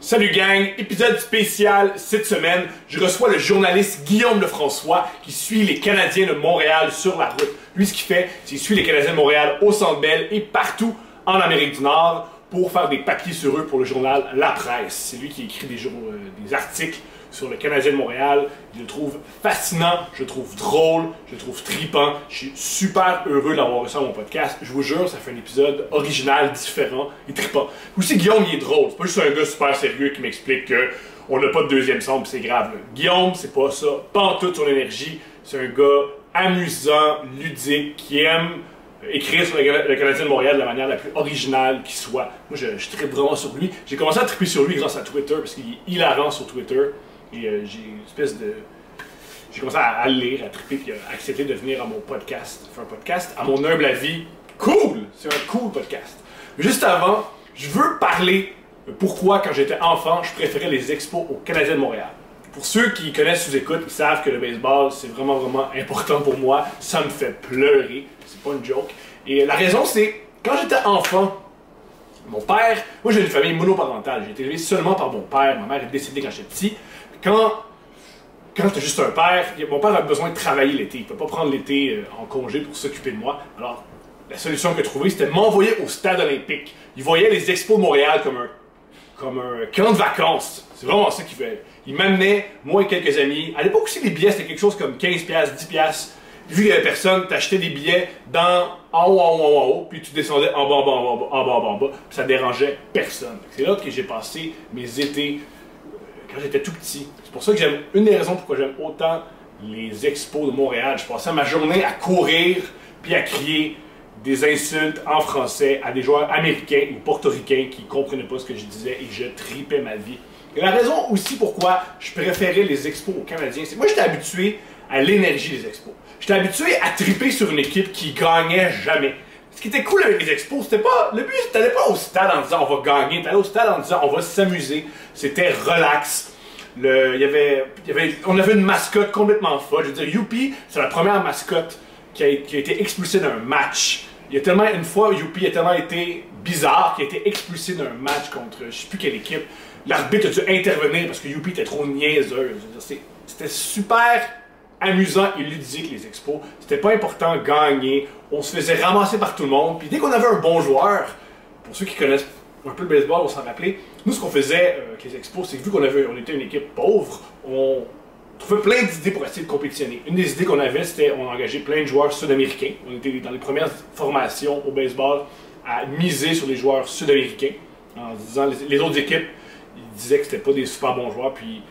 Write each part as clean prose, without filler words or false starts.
Salut gang, épisode spécial cette semaine. Je reçois le journaliste Guillaume Lefrançois qui suit les Canadiens de Montréal sur la route. Lui, ce qu'il fait, c'est qu'il suit les Canadiens de Montréal au Centre Bell et partout en Amérique du Nord pour faire des papiers sur eux pour le journal La Presse. C'est lui qui écrit des articles sur le Canadien de Montréal. Je le trouve fascinant, je le trouve drôle, je le trouve tripant. Je suis super heureux d'avoir reçu à mon podcast. Je vous jure, ça fait un épisode original, différent et tripant. Aussi, Guillaume, il est drôle. C'est pas juste un gars super sérieux qui m'explique qu'on n'a pas de deuxième son, c'est grave. Là. Guillaume, c'est pas ça. Pas en toute son énergie. C'est un gars amusant, ludique, qui aime écrire sur le Canadien de Montréal de la manière la plus originale qui soit. Moi, je trippe vraiment sur lui. J'ai commencé à tripper sur lui grâce à Twitter, parce qu'il est hilarant sur Twitter. Et j'ai commencé à le lire, à tripper, puis à accepter de venir à mon podcast. Faire un podcast, à mon humble avis, cool! C'est un cool podcast. Mais juste avant, je veux parler de pourquoi, quand j'étais enfant, je préférais les expos au Canadien de Montréal. Pour ceux qui connaissent sous-écoute, ils savent que le baseball, c'est vraiment, vraiment important pour moi. Ça me fait pleurer. C'est pas une joke. Et la raison, c'est, quand j'étais enfant, mon père, moi j'ai une famille monoparentale. J'ai été élevé seulement par mon père. Ma mère est décédée quand j'étais petit. Quand t'as juste un père, mon père a besoin de travailler l'été. Il ne peut pas prendre l'été en congé pour s'occuper de moi. Alors, la solution qu'il a trouvée, c'était de m'envoyer au stade olympique. Il voyait les expos de Montréal comme un camp de vacances. C'est vraiment ça qu'il fait. Il m'amenait, moi et quelques amis. À l'époque aussi, les billets, c'était quelque chose comme 15$, 10$. Vu qu'il n'y avait personne, t'achetais des billets en haut, puis tu descendais en bas, puis ça dérangeait personne. C'est là que j'ai passé mes étés quand j'étais tout petit. C'est pour ça que j'aime, une des raisons pourquoi j'aime autant les expos de Montréal. Je passais ma journée à courir, puis à crier des insultes en français à des joueurs américains ou portoricains qui ne comprenaient pas ce que je disais et je tripais ma vie. Et la raison aussi pourquoi je préférais les expos aux Canadiens, c'est que moi j'étais habitué à l'énergie des expos. J'étais habitué à triper sur une équipe qui gagnait jamais. Ce qui était cool avec les expos, c'était pas... Le but, t'allais pas au stade en disant on va gagner, t'allais au stade en disant on va s'amuser. C'était relax. On avait une mascotte complètement folle. Je veux dire, Youpi, c'est la première mascotte qui a été expulsée d'un match. Une fois, Youpi a tellement été bizarre qu'il a été expulsé d'un match contre je sais plus quelle équipe. L'arbitre a dû intervenir parce que Youpi était trop niaiseuse. C'était super amusant et ludique, les expos. C'était pas important de gagner. On se faisait ramasser par tout le monde. Puis dès qu'on avait un bon joueur, pour ceux qui connaissent un peu le baseball, on s'en rappelait, nous, ce qu'on faisait avec les expos, c'est que vu on était une équipe pauvre, on trouvait plein d'idées pour essayer de compétitionner. Une des idées qu'on avait, c'était on engageait plein de joueurs sud-américains. On était dans les premières formations au baseball à miser sur les joueurs sud-américains, en disant les autres équipes, ils disaient que c'était pas des super bons joueurs, puis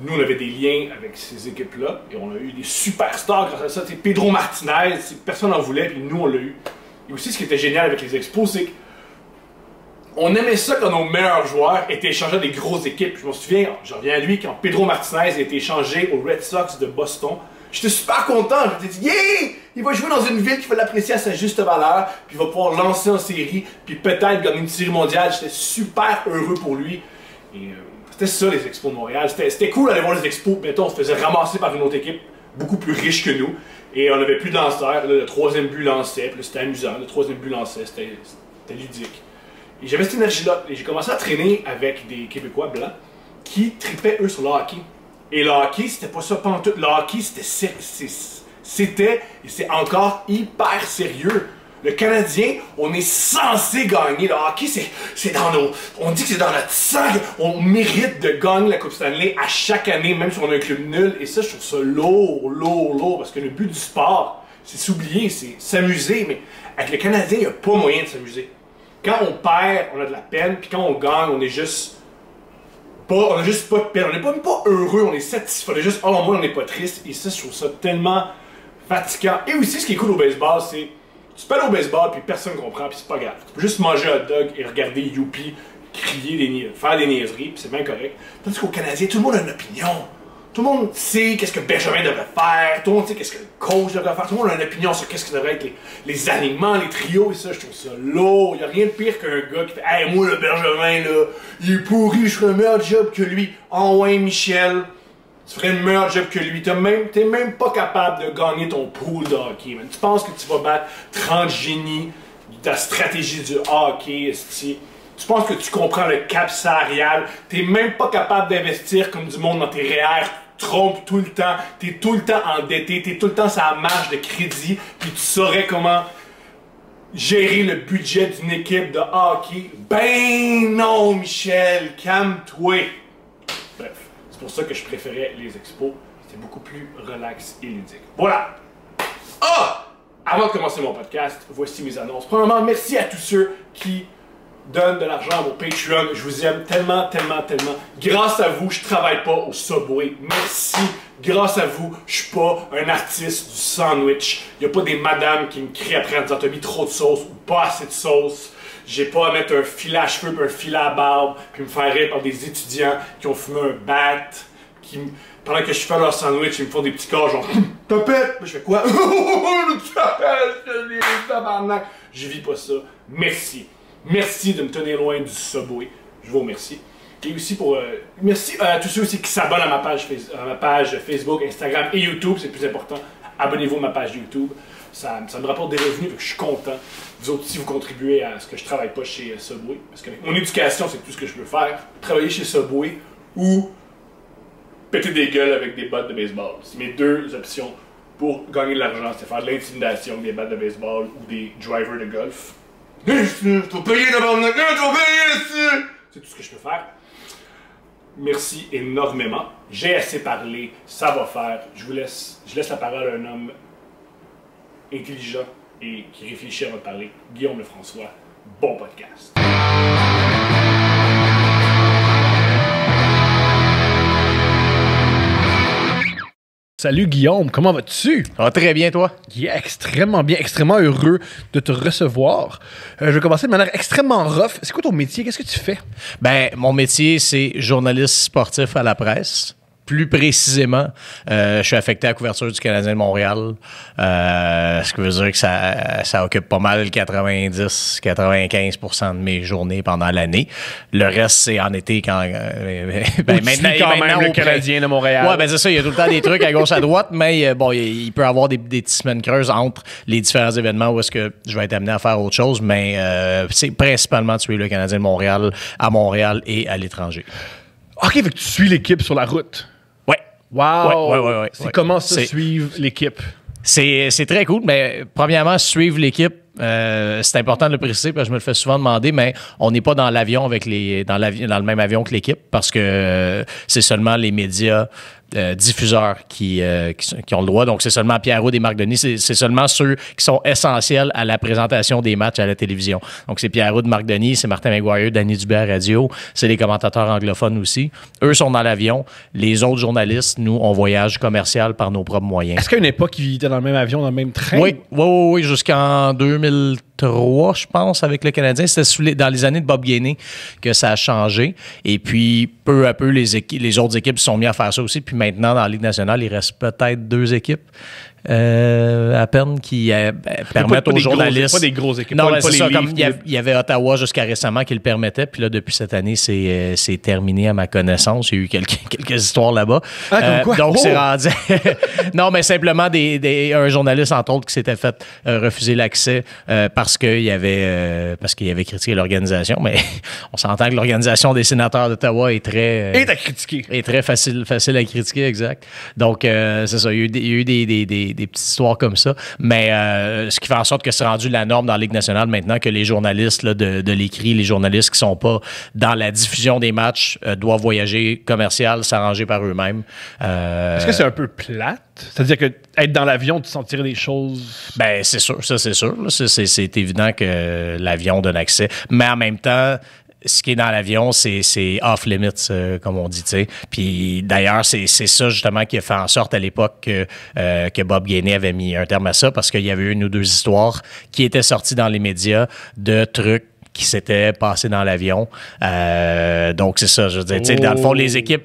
nous, on avait des liens avec ces équipes-là, et on a eu des superstars grâce à ça. T'sais, Pedro Martinez, personne n'en voulait, puis nous, on l'a eu. Et aussi, ce qui était génial avec les expos, c'est qu'on aimait ça quand nos meilleurs joueurs étaient échangés à des grosses équipes. Je me souviens, je reviens à lui, quand Pedro Martinez a été échangé aux Red Sox de Boston. J'étais super content, je me suis dit, yeah! Il va jouer dans une ville qui va l'apprécier à sa juste valeur, puis il va pouvoir lancer en série, puis peut-être gagner une série mondiale. J'étais super heureux pour lui. Et c'était ça, les expos de Montréal. C'était cool d'aller voir les expos. Mettons, on se faisait ramasser par une autre équipe beaucoup plus riche que nous. Et on n'avait plus de lanceurs. Là, le troisième but lançait. Puis c'était amusant. Le troisième but lançait. C'était ludique. Et j'avais cette énergie-là. Et j'ai commencé à traîner avec des Québécois blancs qui tripaient, eux, sur le hockey. Et le hockey, c'était pas ça pantoute. Le hockey, c'était et c'est encore hyper sérieux. Le Canadien, on est censé gagner. Le hockey, c'est dans nos... On dit que c'est dans notre sang. On mérite de gagner la Coupe Stanley à chaque année, même si on a un club nul. Et ça, je trouve ça lourd. Parce que le but du sport, c'est s'oublier, c'est s'amuser. Mais avec le Canadien, il n'y a pas moyen de s'amuser. Quand on perd, on a de la peine. Puis quand on gagne, on a juste pas de peine. On n'est même pas heureux, on est satisfait. On est juste, oh non, moi, on n'est pas triste. Et ça, je trouve ça tellement fatigant. Et aussi, ce qui est cool au baseball, c'est... Tu peux aller au baseball, puis personne ne comprend, puis c'est pas grave. Tu peux juste manger un hot dog et regarder Youpi crier, faire des niaiseries, puis c'est bien correct. Tandis qu'au Canadien, tout le monde a une opinion. Tout le monde sait qu'est-ce que Benjamin devrait faire, tout le monde sait qu'est-ce que le coach devrait faire, tout le monde a une opinion sur qu'est-ce que devraient être les alignements, les trios, et ça, je trouve ça lourd. Il n'y a rien de pire qu'un gars qui fait « Hey, moi, le Benjamin, là, il est pourri, je ferais un meilleur job que lui. Oh ouais, Michel. » Tu ferais le meilleur job que lui. T'es même pas capable de gagner ton pool de hockey, man. Tu penses que tu vas battre 30 génies de la stratégie du hockey, esti. Tu penses que tu comprends le cap salarial. T'es même pas capable d'investir comme du monde dans tes REER. Tu te trompes tout le temps. T'es tout le temps endetté. T'es tout le temps sur la marge de crédit. Puis tu saurais comment gérer le budget d'une équipe de hockey. Ben non, Michel. Calme-toi. Bref, c'est pour ça que je préférais les expos. C'était beaucoup plus relax et ludique. Voilà. Ah! Avant de commencer mon podcast, voici mes annonces. Premièrement, merci à tous ceux qui donnent de l'argent à mon Patreon. Je vous aime tellement, tellement, tellement. Grâce à vous, je travaille pas au Subway. Merci. Grâce à vous, je suis pas un artiste du sandwich. Il y a pas des madames qui me crient après en disant t'as mis trop de sauce ou pas assez de sauce. J'ai pas à mettre un filet à cheveux puis un filet à barbe puis me faire rire par des étudiants qui ont fumé un bat, qui pendant que je fais leur sandwich, ils me font des petits corps genre tapette! Je fais quoi? Je vis pas ça. Merci. Merci de me tenir loin du Subway. Je vous remercie. Et aussi pour. Merci à tous ceux aussi qui s'abonnent à ma page Facebook, Instagram et YouTube. C'est le plus important. Abonnez-vous à ma page YouTube. Ça me rapporte des revenus, donc je suis content. Vous autres aussi, vous contribuez à ce que je travaille pas chez Subway. Parce que mon éducation, c'est tout ce que je peux faire. Travailler chez Subway ou péter des gueules avec des battes de baseball. C'est mes deux options pour gagner de l'argent. C'est faire de l'intimidation avec des battes de baseball ou des drivers de golf. T'as payé d'abord le t'as payé dessus! C'est tout ce que je peux faire. Merci énormément. J'ai assez parlé, ça va faire. Je laisse la parole à un homme intelligent et qui réfléchit avant de parler. Guillaume Lefrançois, bon podcast. Salut Guillaume, comment vas-tu? Ça va très bien, toi? Yeah, extrêmement bien, extrêmement heureux de te recevoir. Je vais commencer de manière extrêmement rough. C'est quoi ton métier? Qu'est-ce que tu fais? Ben, mon métier, c'est journaliste sportif à la presse. Plus précisément, je suis affecté à la couverture du Canadien de Montréal. Ce qui veut dire que ça occupe pas mal 90-95% de mes journées pendant l'année. Le reste, c'est en été quand... maintenant le Canadien de Montréal. Ouais, ben c'est ça. Il y a tout le temps des trucs à gauche, à droite, mais bon, il peut y avoir des petites semaines creuses entre les différents événements où est-ce que je vais être amené à faire autre chose, mais c'est principalement de suivre le Canadien de Montréal à Montréal et à l'étranger. OK, fait que tu suis l'équipe sur la route. Ouais. Wow! Ouais. C'est comment ça, suivre l'équipe? C'est très cool, mais premièrement, suivre l'équipe, c'est important de le préciser parce que je me le fais souvent demander, mais on n'est pas dans l'avion avec dans le même avion que l'équipe parce que c'est seulement les médias diffuseurs qui ont le droit. Donc, c'est seulement Pierre Roux et Marc Denis. C'est seulement ceux qui sont essentiels à la présentation des matchs à la télévision. Donc, c'est Pierre Roux, Marc Denis, c'est Martin McGuire, Danny Dubé à radio. C'est les commentateurs anglophones aussi. Eux sont dans l'avion. Les autres journalistes, nous, on voyage commercial par nos propres moyens. Est-ce qu'à une époque, ils étaient dans le même avion, dans le même train? Oui, jusqu'en 2003, je pense, avec le Canadien. C'était dans les années de Bob Gainey que ça a changé. Et puis, peu à peu, les autres équipes se sont mis à faire ça aussi. Puis maintenant, dans la Ligue nationale, il reste peut-être 2 équipes à peine qui permettent aux journalistes... C'est pas des grosses équipes. Non, c'est ça. Comme il y avait Ottawa jusqu'à récemment qui le permettait. Puis là, depuis cette année, c'est terminé à ma connaissance. Il y a eu quelques histoires là-bas. Comme quoi? Donc, c'est rendu... non, mais simplement un journaliste, entre autres, qui s'était fait refuser l'accès parce qu'il avait critiqué l'organisation. Mais on s'entend que l'organisation des sénateurs d'Ottawa est très... Et à critiquer. Est très facile à critiquer, exact. Donc, c'est ça. Il y a eu des petites histoires comme ça. Mais ce qui fait en sorte que c'est rendu la norme dans la Ligue nationale maintenant que les journalistes là, de l'écrit, les journalistes qui sont pas dans la diffusion des matchs doivent voyager commercial, s'arranger par eux-mêmes. Est-ce que c'est un peu plate? C'est-à-dire que être dans l'avion, tu sens tirer des choses... Ben, c'est sûr. Ça, c'est sûr. C'est évident que l'avion donne accès. Mais en même temps... Ce qui est dans l'avion, c'est off-limits, comme on dit, tu sais. Puis d'ailleurs, c'est ça justement qui a fait en sorte à l'époque que Bob Gainey avait mis un terme à ça parce qu'il y avait une ou deux histoires qui étaient sorties dans les médias de trucs qui s'étaient passés dans l'avion. Donc c'est ça, je veux dire, tu sais, dans le fond, les équipes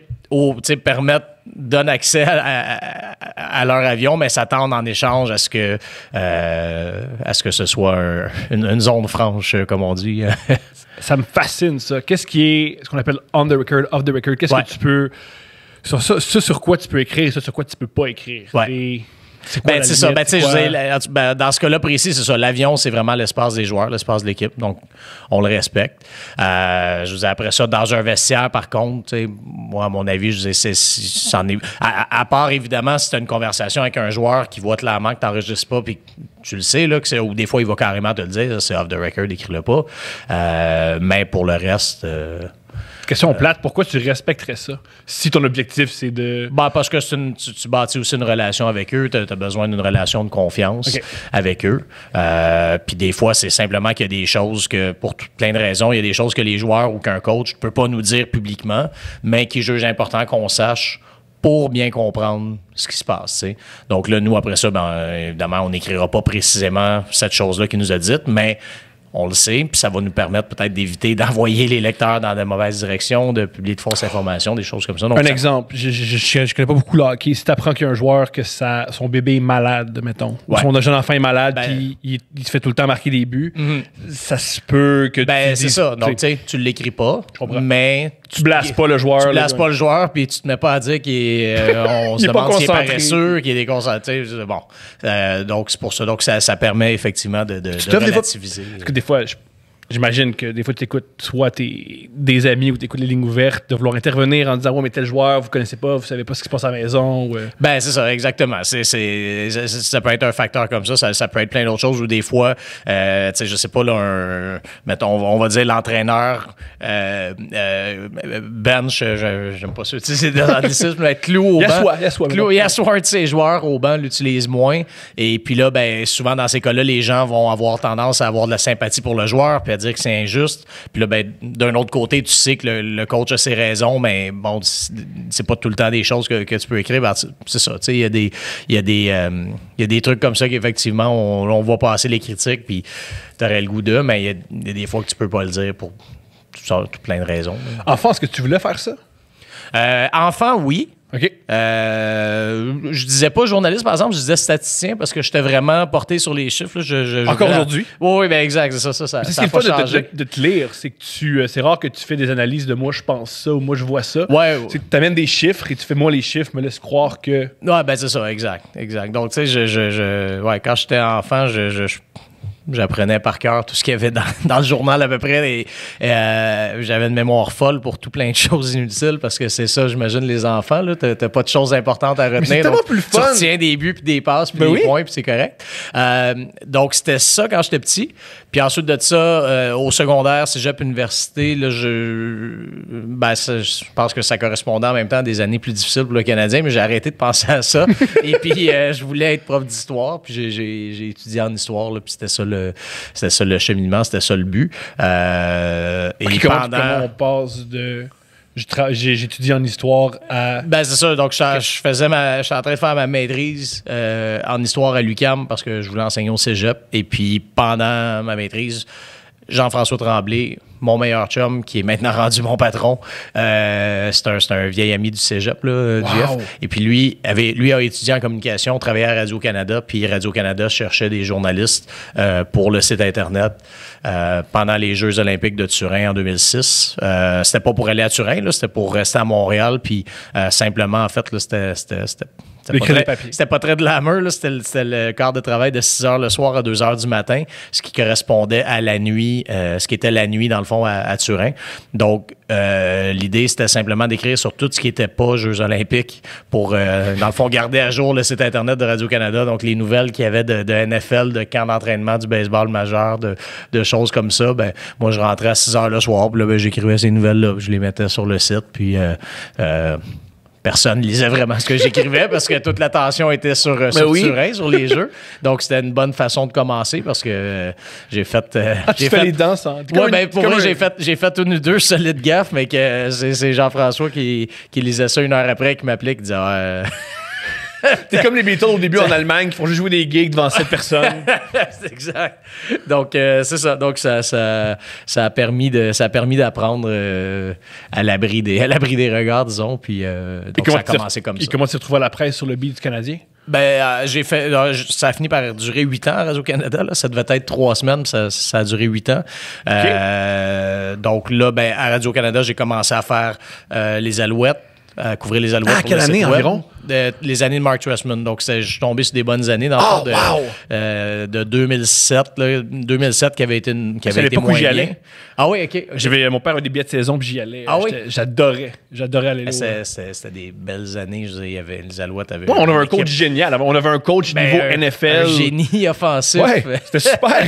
donnent accès à leur avion, mais s'attendent en échange à ce que ce soit une zone franche, comme on dit. Ça me fascine, ça. Qu'est-ce qui est ce qu'on appelle on the record, off the record? Qu'est-ce que tu peux... Sur quoi tu peux écrire, sur quoi tu peux pas écrire? Ouais. C'est quoi la c'est ça. limite? Tu sais, C'est je quoi? disais, dans ce cas-là précis, c'est ça. L'avion, c'est vraiment l'espace des joueurs, l'espace de l'équipe. Donc, on le respecte. Je vous ai après ça, dans un vestiaire, par contre, tu sais, moi, à mon avis, je disais, c'en est. À part, évidemment, si tu as une conversation avec un joueur qui voit clairement que tu n'enregistres pas, puis tu le sais, là, ou des fois, il va carrément te le dire, c'est off the record, écris-le pas. Mais pour le reste. Question plate, pourquoi tu respecterais ça? Si ton objectif, c'est de... Parce que tu bâtis aussi une relation avec eux, tu as besoin d'une relation de confiance avec eux. Puis des fois, c'est simplement qu'il y a des choses que, pour plein de raisons, il y a des choses que les joueurs ou qu'un coach ne peut pas nous dire publiquement, mais qui jugent important qu'on sache pour bien comprendre ce qui se passe. T'sais. Donc là, nous, après ça, évidemment, on n'écrira pas précisément cette chose-là qu'il nous a dite, mais on le sait, puis ça va nous permettre peut-être d'éviter d'envoyer les lecteurs dans de mauvaises directions, de publier de fausses informations, des choses comme ça. Donc, exemple, je connais pas beaucoup le hockey. Si tu apprends qu'il y a un joueur que son bébé est malade, mettons, ou son jeune enfant est malade, puis il se fait tout le temps marquer des buts, ça se peut que c'est ça. Donc, tu sais, tu l'écris pas, mais... Tu blasses pas le joueur. Tu blasses pas le joueur, puis tu te mets pas à dire on se demande s'il est paresseux, qu'il est déconcentré. Bon. Donc, c'est pour ça. Donc, ça permet effectivement de relativiser. Parce que des fois, j'imagine que des fois, tu écoutes soit des amis ou tu écoutes les lignes ouvertes de vouloir intervenir en disant « Ouais, mais tel joueur, vous connaissez pas, vous savez pas ce qui se passe à la maison. » c'est ça, exactement. Ça peut être un facteur comme ça. Ça peut être plein d'autres choses. Ou des fois, tu sais, je sais pas, là, mettons, on va dire l'entraîneur bench, j'aime pas ça. Tu sais, c'est des anglicismes, mais clou au banc. Yassoir de ses joueurs au banc l'utilise moins. Et puis là, souvent, dans ces cas-là, les gens vont avoir tendance à avoir de la sympathie pour le joueur, puis à dire que c'est injuste. Puis là, d'un autre côté, tu sais que le coach a ses raisons, mais bon, c'est pas tout le temps des choses que tu peux écrire. C'est ça, tu sais, il y a des trucs comme ça qu'effectivement, on voit passer les critiques, puis t'aurais le goût d'eux, mais il y a des fois que tu peux pas le dire pour tout plein de raisons. Enfant, est-ce que tu voulais faire ça? Enfant, oui. OK. Je disais pas journaliste, par exemple, je disais statisticien parce que j'étais vraiment porté sur les chiffres. Encore aujourd'hui? Oui, exact, c'est ça. Ça c'est n'a pas changé. De te lire, c'est que c'est rare que tu fais des analyses de moi je pense ça ou moi je vois ça. Ouais. C'est que tu amènes des chiffres et tu fais moi les chiffres me laisse croire que... Ouais, c'est ça, exact. Donc, tu sais, quand j'étais enfant, j'apprenais par cœur tout ce qu'il y avait dans le journal à peu près. J'avais une mémoire folle pour tout plein de choses inutiles parce que c'est ça, j'imagine, les enfants. T'as pas de choses importantes à retenir. Mais c'est tellement plus fun. Tu retiens des buts, puis des passes, puis des points, puis c'est correct. Donc, c'était ça quand j'étais petit. Puis ensuite de ça, au secondaire, cégep, université, là, je pense que ça correspondait en même temps à des années plus difficiles pour le Canadien, mais j'ai arrêté de penser à ça. Et puis, je voulais être prof d'histoire, puis j'ai étudié en histoire, là, puis c'était ça le cheminement, c'était ça le but. Comment on passe de... J'étudie en histoire à... c'est ça. Donc, je suis en train de faire ma maîtrise en histoire à l'UQAM parce que je voulais enseigner au cégep. Et puis, pendant ma maîtrise, Jean-François Tremblay, mon meilleur chum, qui est maintenant rendu mon patron, c'est un vieil ami du cégep, là, du Jeff. Et puis lui a étudié en communication, travaillait à Radio-Canada, puis Radio-Canada cherchait des journalistes pour le site Internet pendant les Jeux olympiques de Turin en 2006. C'était pas pour aller à Turin, là, c'était pour rester à Montréal, puis simplement, en fait, là, c'était pas très de glamour, là. C'était le quart de travail de 6 h le soir à 2 h du matin, ce qui correspondait à la nuit, ce qui était la nuit, dans le fond, à Turin. Donc, l'idée, c'était simplement d'écrire sur tout ce qui n'était pas Jeux olympiques pour, dans le fond, garder à jour le site Internet de Radio-Canada. Donc, les nouvelles qu'il y avait de NFL, de camp d'entraînement du baseball majeur, de choses comme ça. Moi, je rentrais à 6 h le soir, puis là, j'écrivais ces nouvelles-là, je les mettais sur le site, puis... personne lisait vraiment ce que j'écrivais parce que toute l'attention était sur Turin, sur les jeux. Donc, c'était une bonne façon de commencer parce que j'ai fait... tu fais les danses. Pour vrai, j'ai fait une ou deux solides gaffes, mais que c'est Jean-François qui lisait ça 1 heure après, qui m'appelait, qui disait... T'es comme les Beatles au début en Allemagne qui font juste jouer des gigs devant 7 personnes. C'est exact. Donc, c'est ça. Donc, ça a permis d'apprendre à l'abri des regards, disons. Puis, donc, ça a commencé comme ça. Et comment tu t'es retrouvé à la presse sur le beat du Canadien? Ça a fini par durer 8 ans à Radio-Canada. Là. Ça devait être 3 semaines, ça a duré 8 ans. Okay. Donc là, à Radio-Canada, j'ai commencé à faire les Alouettes. à couvrir les Alouettes. Quelle année environ? Les années de Mark Trestman. Donc, je suis tombé sur des bonnes années dans le fond de 2007. Là, 2007 qui avait été moins bien. Ah oui, OK. Mon père avait des billets de saison, puis j'y allais. Ah oui? J'adorais aller là. C'était des belles années. Je veux dire, les Alouettes avaient... on avait un coach génial. On avait un coach niveau NFL. Un génie offensif. Ouais, c'était super.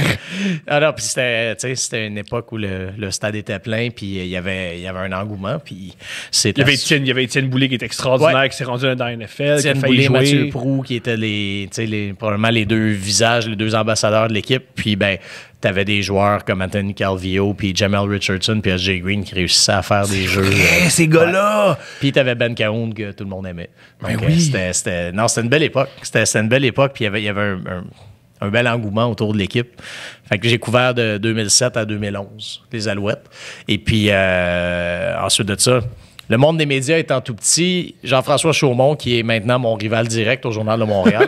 Alors, puis c'était une époque où le stade était plein, puis il y avait un engouement, puis il y avait Étienne Boulay qui était extraordinaire, qui s'est rendu dans la NFL, Étienne Boulay, Mathieu Proulx, qui étaient probablement les deux visages, les deux ambassadeurs de l'équipe, puis t'avais des joueurs comme Anthony Calvillo, puis Jamal Richardson, puis S.J. Green qui réussissaient à faire des jeux. Ces gars-là! Puis t'avais Ben Cahoon que tout le monde aimait. Donc, oui. C'était une belle époque. C'était une belle époque, puis il y avait un bel engouement autour de l'équipe. Fait que j'ai couvert de 2007 à 2011, les Alouettes. Et puis, ensuite de ça, le monde des médias étant tout petit, Jean-François Chaumont, qui est maintenant mon rival direct au Journal de Montréal,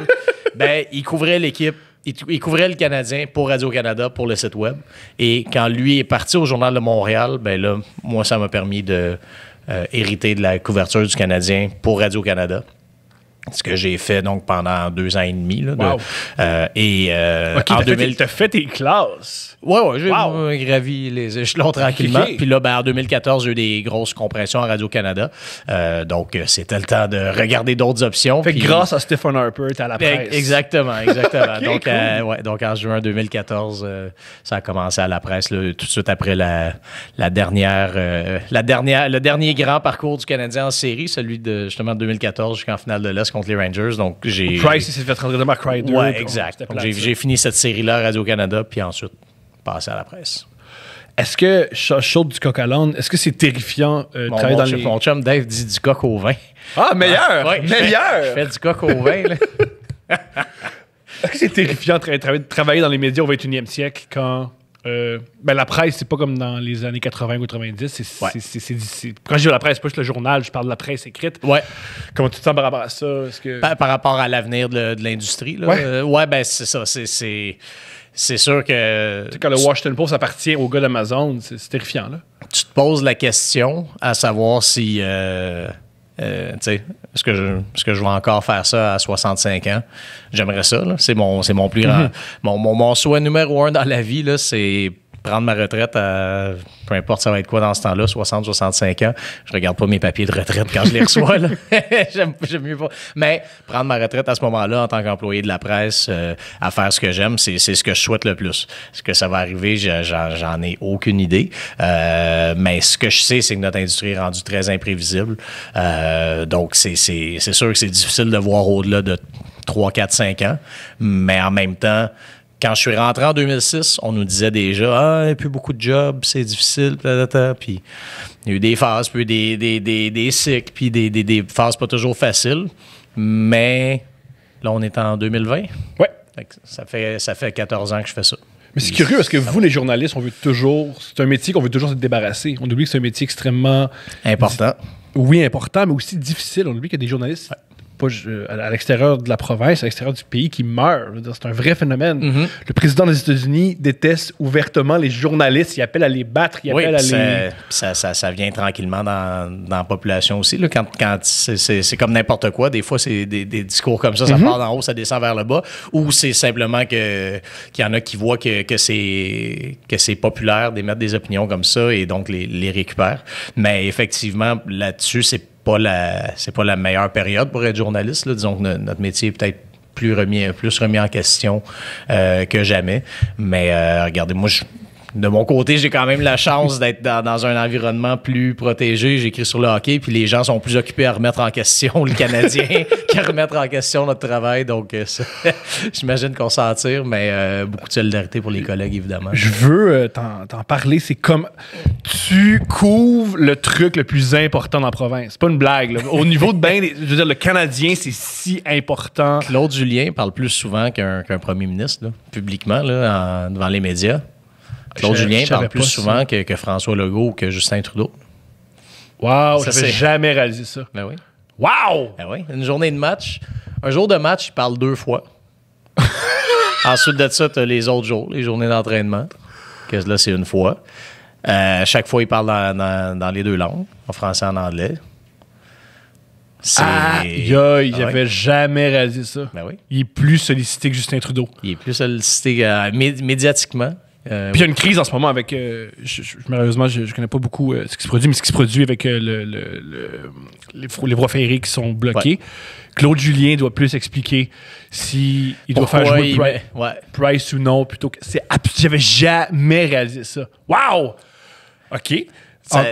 il couvrait l'équipe. Il couvrait le Canadien pour Radio-Canada, pour le site web. Et quand lui est parti au Journal de Montréal, là, moi, ça m'a permis de hériter de la couverture du Canadien pour Radio-Canada. Ce que j'ai fait donc pendant 2 ans et demi. Là, en 2000... T'as fait tes classes. Oui, j'ai gravi les échelons tranquillement. Puis là, en 2014, j'ai eu des grosses compressions à Radio-Canada. Donc, c'était le temps de regarder d'autres options. Fait que grâce à Stephen Harper, t'es à la presse. Exactement. Donc, en juin 2014, ça a commencé à la presse, là, tout de suite après le dernier grand parcours du Canadien en série, celui de justement 2014 jusqu'en finale de l'Est contre les Rangers. Donc, Price, il s'est fait rentrer dans Crider. Oui, exact. Donc, j'ai fini cette série-là à Radio-Canada, puis ensuite passé à la presse. Est-ce que, chaude du coq à l'âne, est-ce que c'est terrifiant travailler dans les... Mon chum Dave dit du coq au vin. Ah, meilleur! Meilleur! Je fais du coq au vin, là. Est-ce que c'est terrifiant de travailler dans les médias au 21e siècle quand... la presse, c'est pas comme dans les années 80 ou 90. Quand je dis la presse, c'est pas juste le journal, je parle de la presse écrite. Ouais. Comment tu te sens par rapport à ça? Par rapport à l'avenir de l'industrie, là? C'est ça. C'est sûr que... Quand le Washington Post appartient au gars d'Amazon, c'est terrifiant, là. Tu te poses la question à savoir si... est-ce que je vais encore faire ça à 65 ans? J'aimerais ça, là. C'est mon plus grand... Mon souhait numéro 1 dans la vie, là, c'est prendre ma retraite à... Peu importe ça va être quoi dans ce temps-là, 60, 65 ans. Je regarde pas mes papiers de retraite quand je les reçois, là. J'aime mieux pas. Mais prendre ma retraite à ce moment-là en tant qu'employé de la presse, à faire ce que j'aime, c'est ce que je souhaite le plus. Ce que ça va arriver, j'en ai aucune idée. Mais ce que je sais, c'est que notre industrie est rendue très imprévisible. Donc, c'est sûr que c'est difficile de voir au-delà de 3, 4, 5 ans. Mais en même temps, quand je suis rentré en 2006, on nous disait déjà « il n'y a plus beaucoup de jobs, c'est difficile, puis il y a eu des phases, puis des cycles, puis des phases pas toujours faciles. Mais là, on est en 2020. Ouais. Ça fait 14 ans que je fais ça. Mais c'est curieux parce que vous, les journalistes, c'est un métier qu'on veut toujours se débarrasser. On oublie que c'est un métier extrêmement... important. Oui, important, mais aussi difficile. On oublie qu'il y a des journalistes... Ouais. À l'extérieur de la province, à l'extérieur du pays, qui meurent. C'est un vrai phénomène. Mm-hmm. Le président des États-Unis déteste ouvertement les journalistes. Il appelle à les battre. Il appelle à les... Ça vient tranquillement dans la population aussi. Là, quand c'est comme n'importe quoi. Des fois, c'est des discours comme ça part d'en haut, ça descend vers le bas. Ou c'est simplement qu'il y en a qui voient que c'est populaire d'émettre des opinions comme ça et donc les récupèrent. Mais effectivement, là-dessus, c'est pas la meilleure période pour être journaliste. Là. Disons que notre métier est peut-être plus remis en question que jamais. Mais regardez, moi, de mon côté, j'ai quand même la chance d'être dans un environnement plus protégé. J'écris sur le hockey, puis les gens sont plus occupés à remettre en question le Canadien qu'à remettre en question notre travail. Donc, j'imagine qu'on s'en tire, mais beaucoup de solidarité pour les collègues, évidemment. Je veux t'en parler. C'est comme tu couvres le truc le plus important dans la province. C'est pas une blague. Là. Au niveau de je veux dire, le Canadien, c'est si important. Claude Julien parle plus souvent qu'un premier ministre, là, publiquement, là, devant les médias. Claude Julien parle plus souvent que François Legault ou que Justin Trudeau. Wow, j'avais jamais réalisé ça. Ben oui. Wow! Ben oui, une journée de match. Un jour de match, il parle 2 fois. Ensuite de ça, tu as les autres jours, les journées d'entraînement. Que là, c'est 1 fois. Chaque fois, il parle dans les 2 langues, en français et en anglais. J'avais jamais réalisé ça. Ben oui. Il est plus sollicité que Justin Trudeau. Il est plus sollicité médiatiquement. Puis il y a une crise en ce moment avec. Malheureusement, je connais pas beaucoup ce qui se produit, mais ce qui se produit avec les voies ferrées qui sont bloquées. Ouais. Claude Julien doit plus expliquer s'il doit faire jouer Price ou non. Plutôt que j'avais jamais réalisé ça. Wow! OK.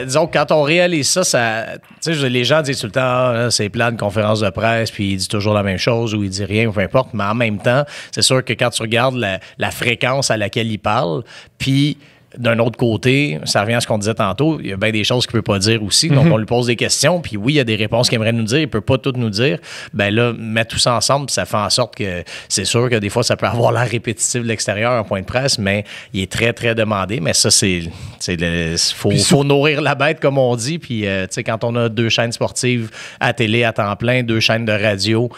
Disons que quand on réalise ça, les gens disent tout le temps c'est plein de conférences de presse, puis il dit toujours la même chose ou il dit rien, ou peu importe. Mais en même temps, c'est sûr que quand tu regardes la fréquence à laquelle il parle, puis d'un autre côté, ça revient à ce qu'on disait tantôt, il y a bien des choses qu'il ne peut pas dire aussi. Donc, on lui pose des questions, puis oui, il y a des réponses qu'il aimerait nous dire, il ne peut pas tout nous dire. Ben là, mettre tout ça ensemble, ça fait en sorte que c'est sûr que des fois, ça peut avoir l'air répétitif de l'extérieur, un point de presse, mais il est très, très demandé. Mais ça, faut nourrir la bête, comme on dit. Puis, tu sais, quand on a 2 chaînes sportives à télé à temps plein, 2 chaînes de radio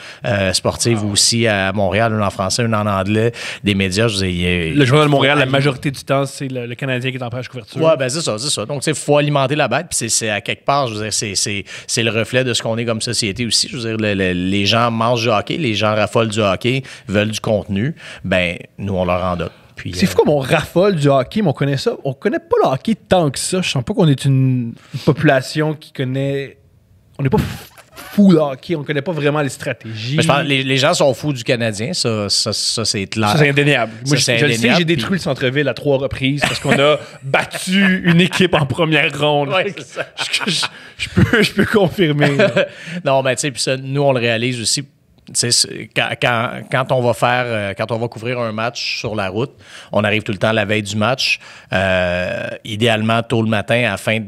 sportives aussi à Montréal, une en français, une en anglais, des médias, le Journal de Montréal, la majorité du temps, c'est le Canadien qui est en page couverture. Oui, ben c'est ça. Donc, tu sais, il faut alimenter la bête, puis c'est à quelque part, je veux dire, c'est le reflet de ce qu'on est comme société aussi. Je veux dire, les gens mangent du hockey, les gens raffolent du hockey, veulent du contenu, ben nous, on leur en donne. C'est fou comme on raffole du hockey, mais on connaît ça. On connaît pas le hockey tant que ça. Je sens pas qu'on est une population qui connaît... On n'est pas fou de hockey, on connaît pas vraiment les stratégies. Mais je pense, les gens sont fous du Canadien, ça c'est clair. Ça, c'est indéniable. Moi, je le sais, j'ai détruit le centre-ville à 3 reprises parce qu'on a battu une équipe en première ronde. Ouais, je peux confirmer. Non, mais tu sais, puis ça, nous, on le réalise aussi. Quand on va couvrir un match sur la route, on arrive tout le temps la veille du match, idéalement tôt le matin afin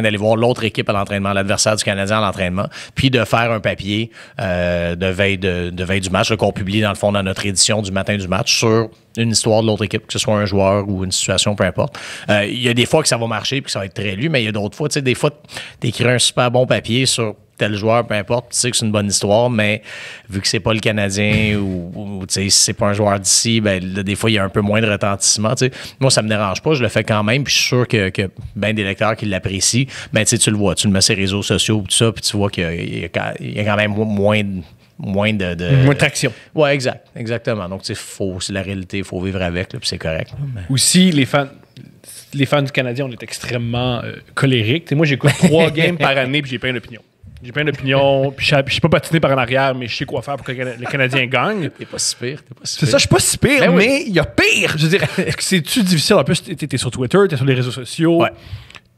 d'aller voir l'autre équipe à l'entraînement, l'adversaire du Canadien à l'entraînement, puis de faire un papier de veille du match qu'on publie dans le fond dans notre édition du matin du match sur une histoire de l'autre équipe, que ce soit un joueur ou une situation, peu importe. Il y a des fois que ça va marcher puis que ça va être très lu, mais il y a d'autres fois, tu sais, des fois, t'écris un super bon papier sur tel joueur, peu importe, tu sais que c'est une bonne histoire, mais vu que c'est pas le Canadien ou tu sais, si c'est pas un joueur d'ici, ben là, des fois, il y a un peu moins de retentissement, tu sais. Moi, ça me dérange pas, je le fais quand même, puis je suis sûr que ben des lecteurs qui l'apprécient, ben tu sais, tu le vois, tu le mets sur les réseaux sociaux, tout ça, puis tu vois qu'il y a quand même moins de traction. Oui, exactement. Donc, tu sais, c'est la réalité, il faut vivre avec, là, puis c'est correct. Là, aussi, les fans du Canadien, on est extrêmement colériques. Moi, j'écoute 3 games par année, puis j'ai plein d'opinions. Puis je suis pas patiné par en arrière, mais je sais quoi faire pour que le Canadien gagne. T'es pas si pire. C'est ça, je suis pas si pire, mais il y a pire. Je veux dire, c'est-tu difficile? En plus, t'es sur Twitter, t'es sur les réseaux sociaux. Ouais.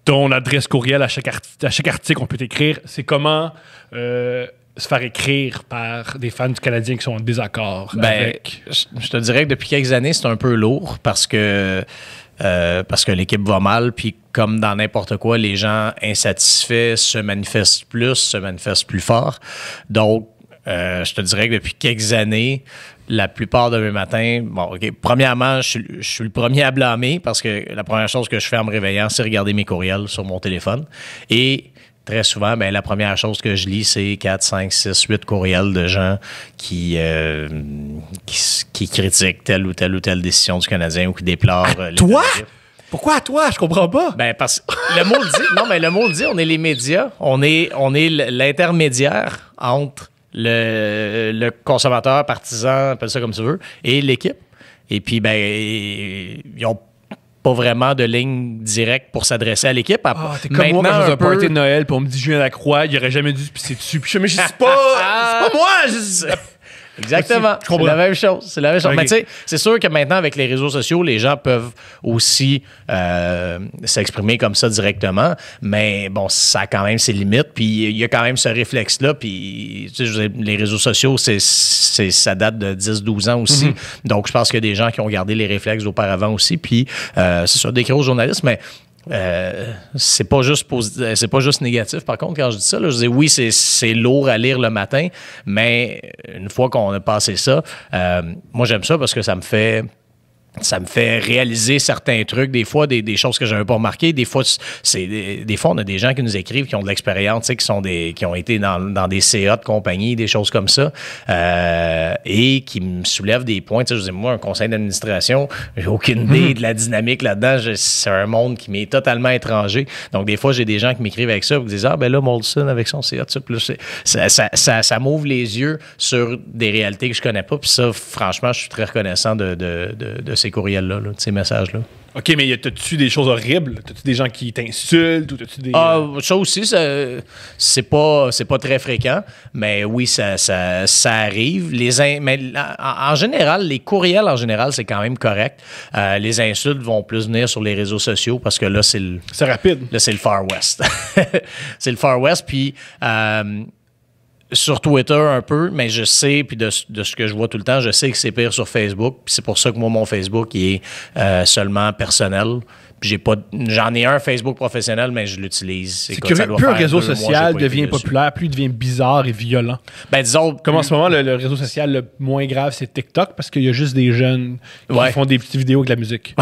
Ton adresse courriel à chaque article, on peut t'écrire. C'est comment se faire écrire par des fans du Canadien qui sont en désaccord avec... Je te dirais que depuis quelques années, c'est un peu lourd parce que l'équipe va mal, puis comme dans n'importe quoi, les gens insatisfaits se manifestent plus fort. Donc, je te dirais que depuis quelques années, la plupart de mes matins, premièrement, je suis le premier à blâmer parce que la première chose que je fais en me réveillant, c'est regarder mes courriels sur mon téléphone. Et très souvent, ben, la première chose que je lis, c'est 4, 5, 6, 8 courriels de gens qui critiquent telle ou telle décision du Canadien ou qui déplorent... Toi? Pourquoi à toi? Je comprends pas. Ben, parce que le mot le dit. Non, mais le mot le dit, on est les médias. On est l'intermédiaire entre le consommateur, partisan, appelle ça comme tu veux, et l'équipe. Et puis, ben, ils ont pas vraiment de ligne directe pour s'adresser à l'équipe. T'es comme moi quand je un party de Noël, puis on me dit Julien Lacroix, il aurait jamais dû se pisser dessus. Puis mais c'est pas moi! Exactement. C'est la même chose. Okay. Mais tu sais, c'est sûr que maintenant, avec les réseaux sociaux, les gens peuvent aussi s'exprimer comme ça directement. Mais bon, ça a quand même ses limites. Puis il y a quand même ce réflexe-là. Puis tu sais, les réseaux sociaux, ça date de 10-12 ans aussi. Donc, je pense qu'il y a des gens qui ont gardé les réflexes auparavant aussi. Puis c'est sûr, d'écrire aux journalistes, mais c'est pas juste négatif. Par contre, quand je dis ça, là, je dis oui, c'est lourd à lire le matin, mais une fois qu'on a passé ça, moi j'aime ça parce que ça me fait ça me fait réaliser certains trucs, des fois, des choses que je n'avais pas remarquées. Des fois, on a des gens qui nous écrivent, qui ont de l'expérience, tu sais, qui ont été dans des CA de compagnie, des choses comme ça, et qui me soulèvent des points. Tu sais, je dis, moi, un conseil d'administration, j'ai aucune idée de la dynamique là-dedans. C'est un monde qui m'est totalement étranger. Donc, des fois, j'ai des gens qui m'écrivent avec ça, qui disent, ah, ben là, Molson, avec son CA, ça m'ouvre les yeux sur des réalités que je connais pas. Puis ça, franchement, je suis très reconnaissant de ces courriels-là, de ces messages-là. OK, mais t'as-tu des choses horribles? T'as-tu des gens qui t'insultent? Ou t'as-tu des... Ça aussi, c'est pas très fréquent, mais oui, ça arrive. Mais en général, les courriels, en général, c'est quand même correct. Les insultes vont plus venir sur les réseaux sociaux parce que là, c'est rapide. Là, c'est le Far West. C'est le Far West, puis... sur Twitter un peu, mais je sais, puis de ce que je vois tout le temps, je sais que c'est pire sur Facebook. Puis c'est pour ça que moi, mon Facebook, il est seulement personnel. Puis j'en ai un Facebook professionnel, mais je l'utilise. C'est que plus un réseau social devient populaire, plus il devient bizarre et violent. Ben disons... Comme en ce moment, le réseau social le moins grave, c'est TikTok, parce qu'il y a juste des jeunes qui font des petites vidéos avec de la musique.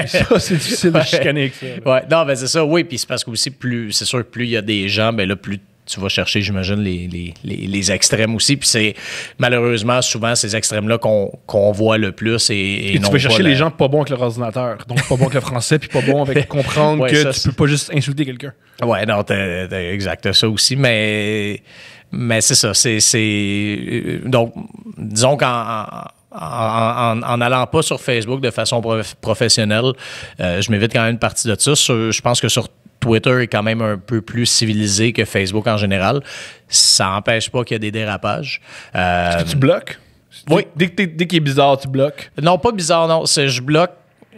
Ça, c'est difficile de chicaner avec ça. Ouais, non, ben c'est ça, oui. Puis c'est parce que aussi, c'est sûr que plus il y a des gens, ben là, plus tu vas chercher, j'imagine, les extrêmes aussi. Puis c'est malheureusement souvent ces extrêmes-là qu'on voit le plus. Et tu vas chercher les gens pas bons avec leur ordinateur. Donc pas bons avec le français, puis pas bons avec comprendre que tu peux pas juste insulter quelqu'un. Ouais, non, t'as exact ça aussi. Mais c'est ça. Donc, disons qu'en allant pas sur Facebook de façon professionnelle, je m'évite quand même une partie de ça. Je pense que sur Twitter est quand même un peu plus civilisé que Facebook en général. Ça n'empêche pas qu'il y a des dérapages. Est-ce que tu bloques? Oui. Dès qu'il est bizarre, tu bloques? Non, pas bizarre, non. Je bloque.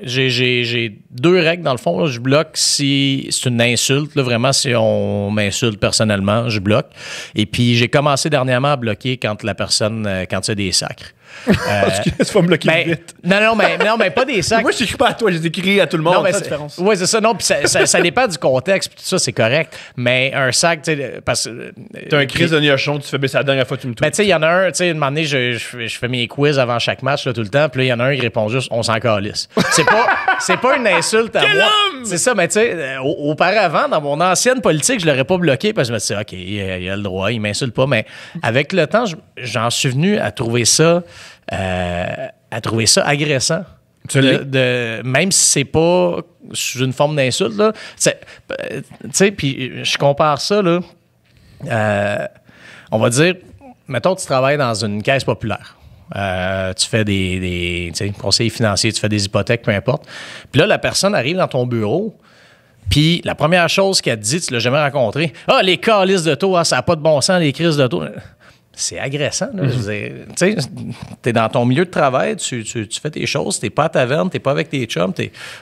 J'ai deux règles, dans le fond. Là. Je bloque si c'est une insulte. Là, vraiment, si on m'insulte personnellement, je bloque. Et puis, j'ai commencé dernièrement à bloquer quand la personne, quand il y a des sacres. Tu vas me bloquer vite. Non, mais pas des sacs. Moi, je t'écris pas à toi, je les écris à tout le monde. Non, mais c'est la différence. Oui, c'est ça. Non, puis ça dépend du contexte, puis tout ça, c'est correct. Mais un sac, tu sais, parce que. T'as un crise de niochon, tu fais baisser la dernière fois que tu me touches. Ben, tu sais, il y en a un, tu sais, un moment donné, je fais mes quiz avant chaque match, là, tout le temps, puis là, il y en a un qui répond juste, on s'en calisse. C'est pas une insulte à moi. C'est ça, mais tu sais, auparavant, dans mon ancienne politique, je l'aurais pas bloqué, parce que je me disais, OK, il a le droit, il m'insulte pas. Mais avec le temps, j'en suis venu à trouver ça. Agressant. Même si c'est pas sous une forme d'insulte, là. Tu sais, puis je compare ça, là. On va dire, mettons, tu travailles dans une caisse populaire. Tu fais des conseillers financiers, tu fais des hypothèques, peu importe. Puis là, la personne arrive dans ton bureau. Puis la première chose qu'elle te dit, tu l'as jamais rencontré. Ah, les calices de taux, ça n'a pas de bon sens, les crises de taux. C'est agressant. Là. Tu sais, t'es dans ton milieu de travail, tu fais tes choses, t'es pas à taverne, t'es pas avec tes chums,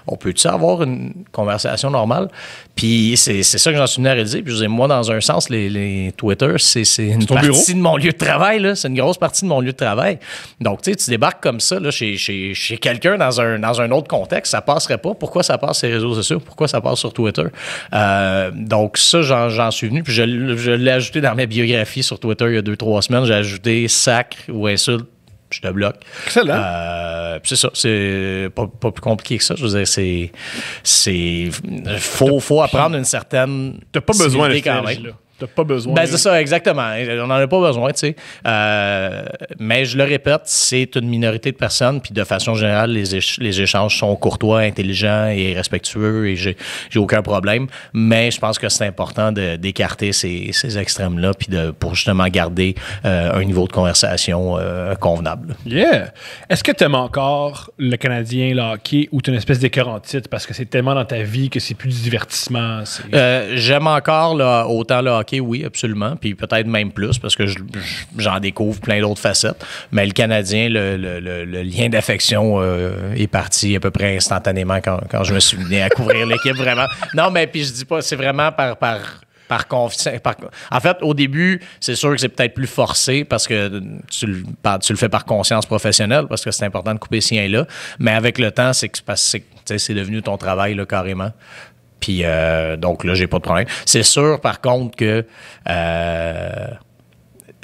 on peut-tu avoir une conversation normale? Puis c'est ça que j'en suis venu à réaliser. Puis je disais, moi, dans un sens, les Twitter, c'est une partie de mon lieu de travail. Là. C'est une grosse partie de mon lieu de travail. Donc, tu sais, tu débarques comme ça là, chez quelqu'un dans un autre contexte, ça passerait pas. Pourquoi ça passe sur les réseaux sociaux? Pourquoi ça passe sur Twitter? Donc, ça, j'en suis venu. Puis je l'ai ajouté dans ma biographie sur Twitter il y a 2-3 semaines. J'ai ajouté sacre ou insulte. Je te bloque. Excellent. C'est ça. C'est pas plus compliqué que ça. Je veux dire, faut apprendre une certaine. T'as pas besoin de quand même. T'as pas besoin. Ben, c'est ça, exactement. On n'en a pas besoin, tu sais. Mais je le répète, c'est une minorité de personnes, puis de façon générale, les échanges sont courtois, intelligents et respectueux, et j'ai aucun problème. Mais je pense que c'est important d'écarter ces extrêmes-là, puis pour justement garder un niveau de conversation convenable. Yeah! Est-ce que tu aimes encore le Canadien, le hockey, ou tu as une espèce d'écœur en titre parce que c'est tellement dans ta vie que c'est plus du divertissement? J'aime encore autant le hockey, oui, absolument. Puis peut-être même plus parce que j'en découvre plein d'autres facettes. Mais le Canadien, le lien d'affection est parti à peu près instantanément quand je me suis mis à couvrir l'équipe, vraiment. Non, mais puis je dis pas, c'est vraiment par confiance. En fait, au début, c'est sûr que c'est peut-être plus forcé parce que tu le fais par conscience professionnelle parce que c'est important de couper ce lien-là. Mais avec le temps, c'est devenu ton travail là, carrément. Puis, donc là, j'ai pas de problème. C'est sûr, par contre, que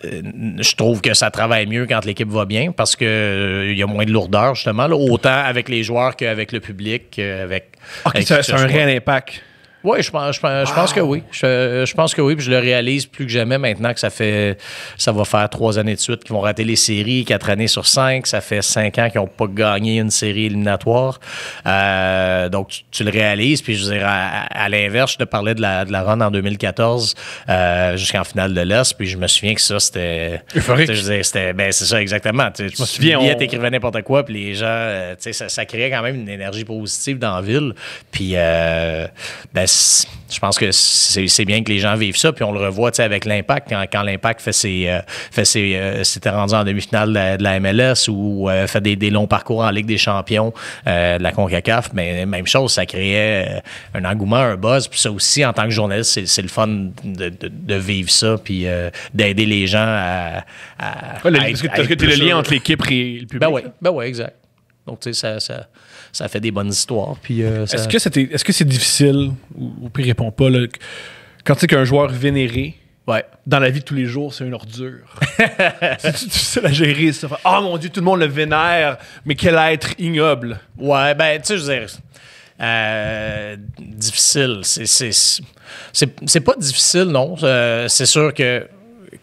je trouve que ça travaille mieux quand l'équipe va bien parce que il y a moins de lourdeur, justement, là, autant avec les joueurs qu'avec le public, avec c'est un réel impact. Oui, je pense que oui. Je pense que oui, puis je le réalise plus que jamais maintenant que ça va faire 3 années de suite qu'ils vont rater les séries, 4 années sur 5. Ça fait 5 ans qu'ils n'ont pas gagné une série éliminatoire. Donc, tu le réalises, puis je veux dire, à l'inverse, je te parlais de la run en 2014 jusqu'en finale de l'Est, puis je me souviens que ça, c'était... Euphorique. Je veux dire, c'est ça, exactement. Je me souviens, t'écrivais n'importe quoi, puis les gens, ça créait quand même une énergie positive dans la ville. Puis, je pense que c'est bien que les gens vivent ça, puis on le revoit avec l'Impact, quand l'Impact s'était rendu en demi-finale de la MLS ou fait des longs parcours en Ligue des champions de la CONCACAF, mais même chose, ça créait un engouement, un buzz, puis ça aussi, en tant que journaliste, c'est le fun de vivre ça, puis d'aider les gens à parce que tu es le lien entre l'équipe et le public. Ben oui, exact. Donc, tu sais, ça fait des bonnes histoires. Puis, Est-ce que c'est difficile, ou pire, répond pas, là, quand tu sais qu'un joueur vénéré, dans la vie de tous les jours, c'est une ordure? C'est difficile à gérer, ça. Oh mon Dieu, tout le monde le vénère, mais quel être ignoble. Ouais, ben, tu sais, je veux dire, difficile. C'est pas difficile, non. C'est sûr que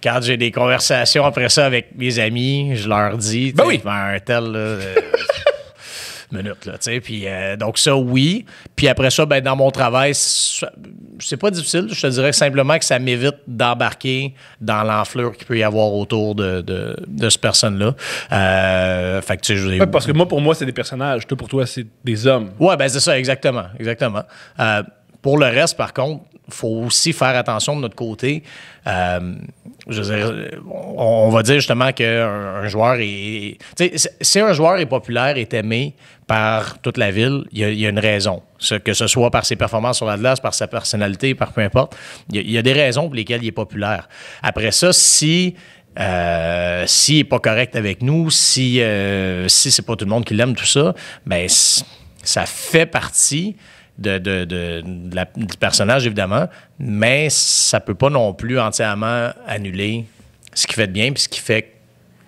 quand j'ai des conversations après ça avec mes amis, je leur dis, un tel, là, minute, là, tu sais. Puis, donc, ça, oui. Puis après ça, ben, dans mon travail, c'est pas difficile. Je te dirais simplement que ça m'évite d'embarquer dans l'enflure qu'il peut y avoir autour de cette personne-là. Fait que, tu sais, parce que pour moi, c'est des personnages. Toi, pour toi, c'est des hommes. Ouais, ben, c'est ça, exactement. Pour le reste, par contre, il faut aussi faire attention de notre côté. Je veux dire, on va dire justement qu'un joueur est... Si un joueur est populaire, est aimé par toute la ville, il y a une raison. Que ce soit par ses performances sur la glace, par sa personnalité, par peu importe. Il y a des raisons pour lesquelles il est populaire. Après ça, s'il n'est pas correct avec nous, si c'est pas tout le monde qui l'aime, tout ça, ben ça fait partie du personnage, évidemment, mais ça peut pas non plus entièrement annuler ce qui fait de bien puis ce qui fait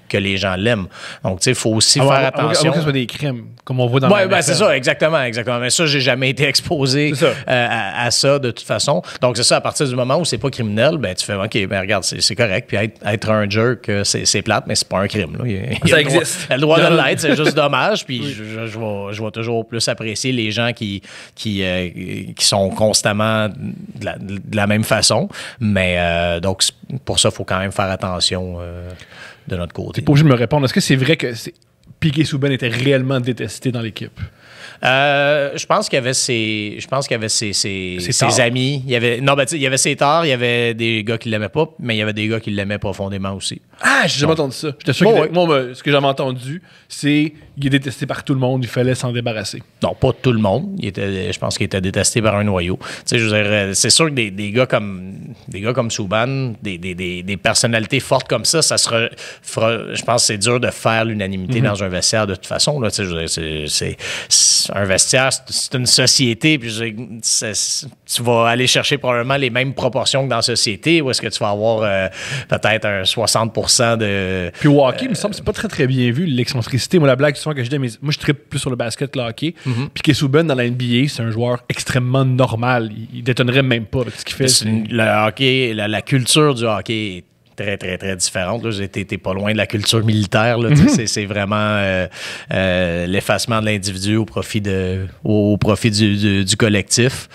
que les gens l'aiment. Donc, tu sais, il faut aussi faire attention. Que ce soit des crimes, comme on voit dans ben c'est ça, exactement. Mais ça, j'ai jamais été exposé à ça de toute façon. Donc, c'est ça, à partir du moment où c'est pas criminel, ben tu fais, OK, ben regarde, c'est correct. Puis être un jerk, c'est plate, mais c'est pas un crime. Là. Ça existe. Il a le droit de l'être, c'est juste dommage. Puis je vais toujours plus apprécier les gens qui sont constamment de la même façon. Mais donc, pour ça, il faut quand même faire attention de notre côté. T'es pas obligé de me répondre. Est-ce que c'est vrai que Piquet Souben était réellement détesté dans l'équipe? Je pense qu'il y avait ses amis. Il y avait ses torts, il y avait des gars qui l'aimaient pas, mais il y avait des gars qui l'aimaient profondément aussi. Ah, j'ai jamais entendu ça. J'étais sûr que ce que j'avais entendu, c'est qu'il est détesté par tout le monde, il fallait s'en débarrasser. Non, pas tout le monde. Je pense qu'il était détesté par un noyau. Tu sais, je veux dire, c'est sûr que des gars comme Souban, des personnalités fortes comme ça fera, je pense que c'est dur de faire l'unanimité dans un vestiaire de toute façon. Là, tu sais, je veux dire, c'est un vestiaire, c'est une société, puis tu vas aller chercher probablement les mêmes proportions que dans la société, ou est-ce que tu vas avoir peut-être un 60% de... Puis au hockey, il me semble que c'est pas très très bien vu, l'excentricité. Moi, la blague souvent que je dis, mais moi je trippe plus sur le basket que le hockey. Puis Souben dans la NBA, c'est un joueur extrêmement normal. Il détonnerait même pas avec ce qu'il fait. Le hockey, la culture du hockey est très, très, très différente. T'es pas loin de la culture militaire. Là, c'est vraiment l'effacement de l'individu au profit du collectif.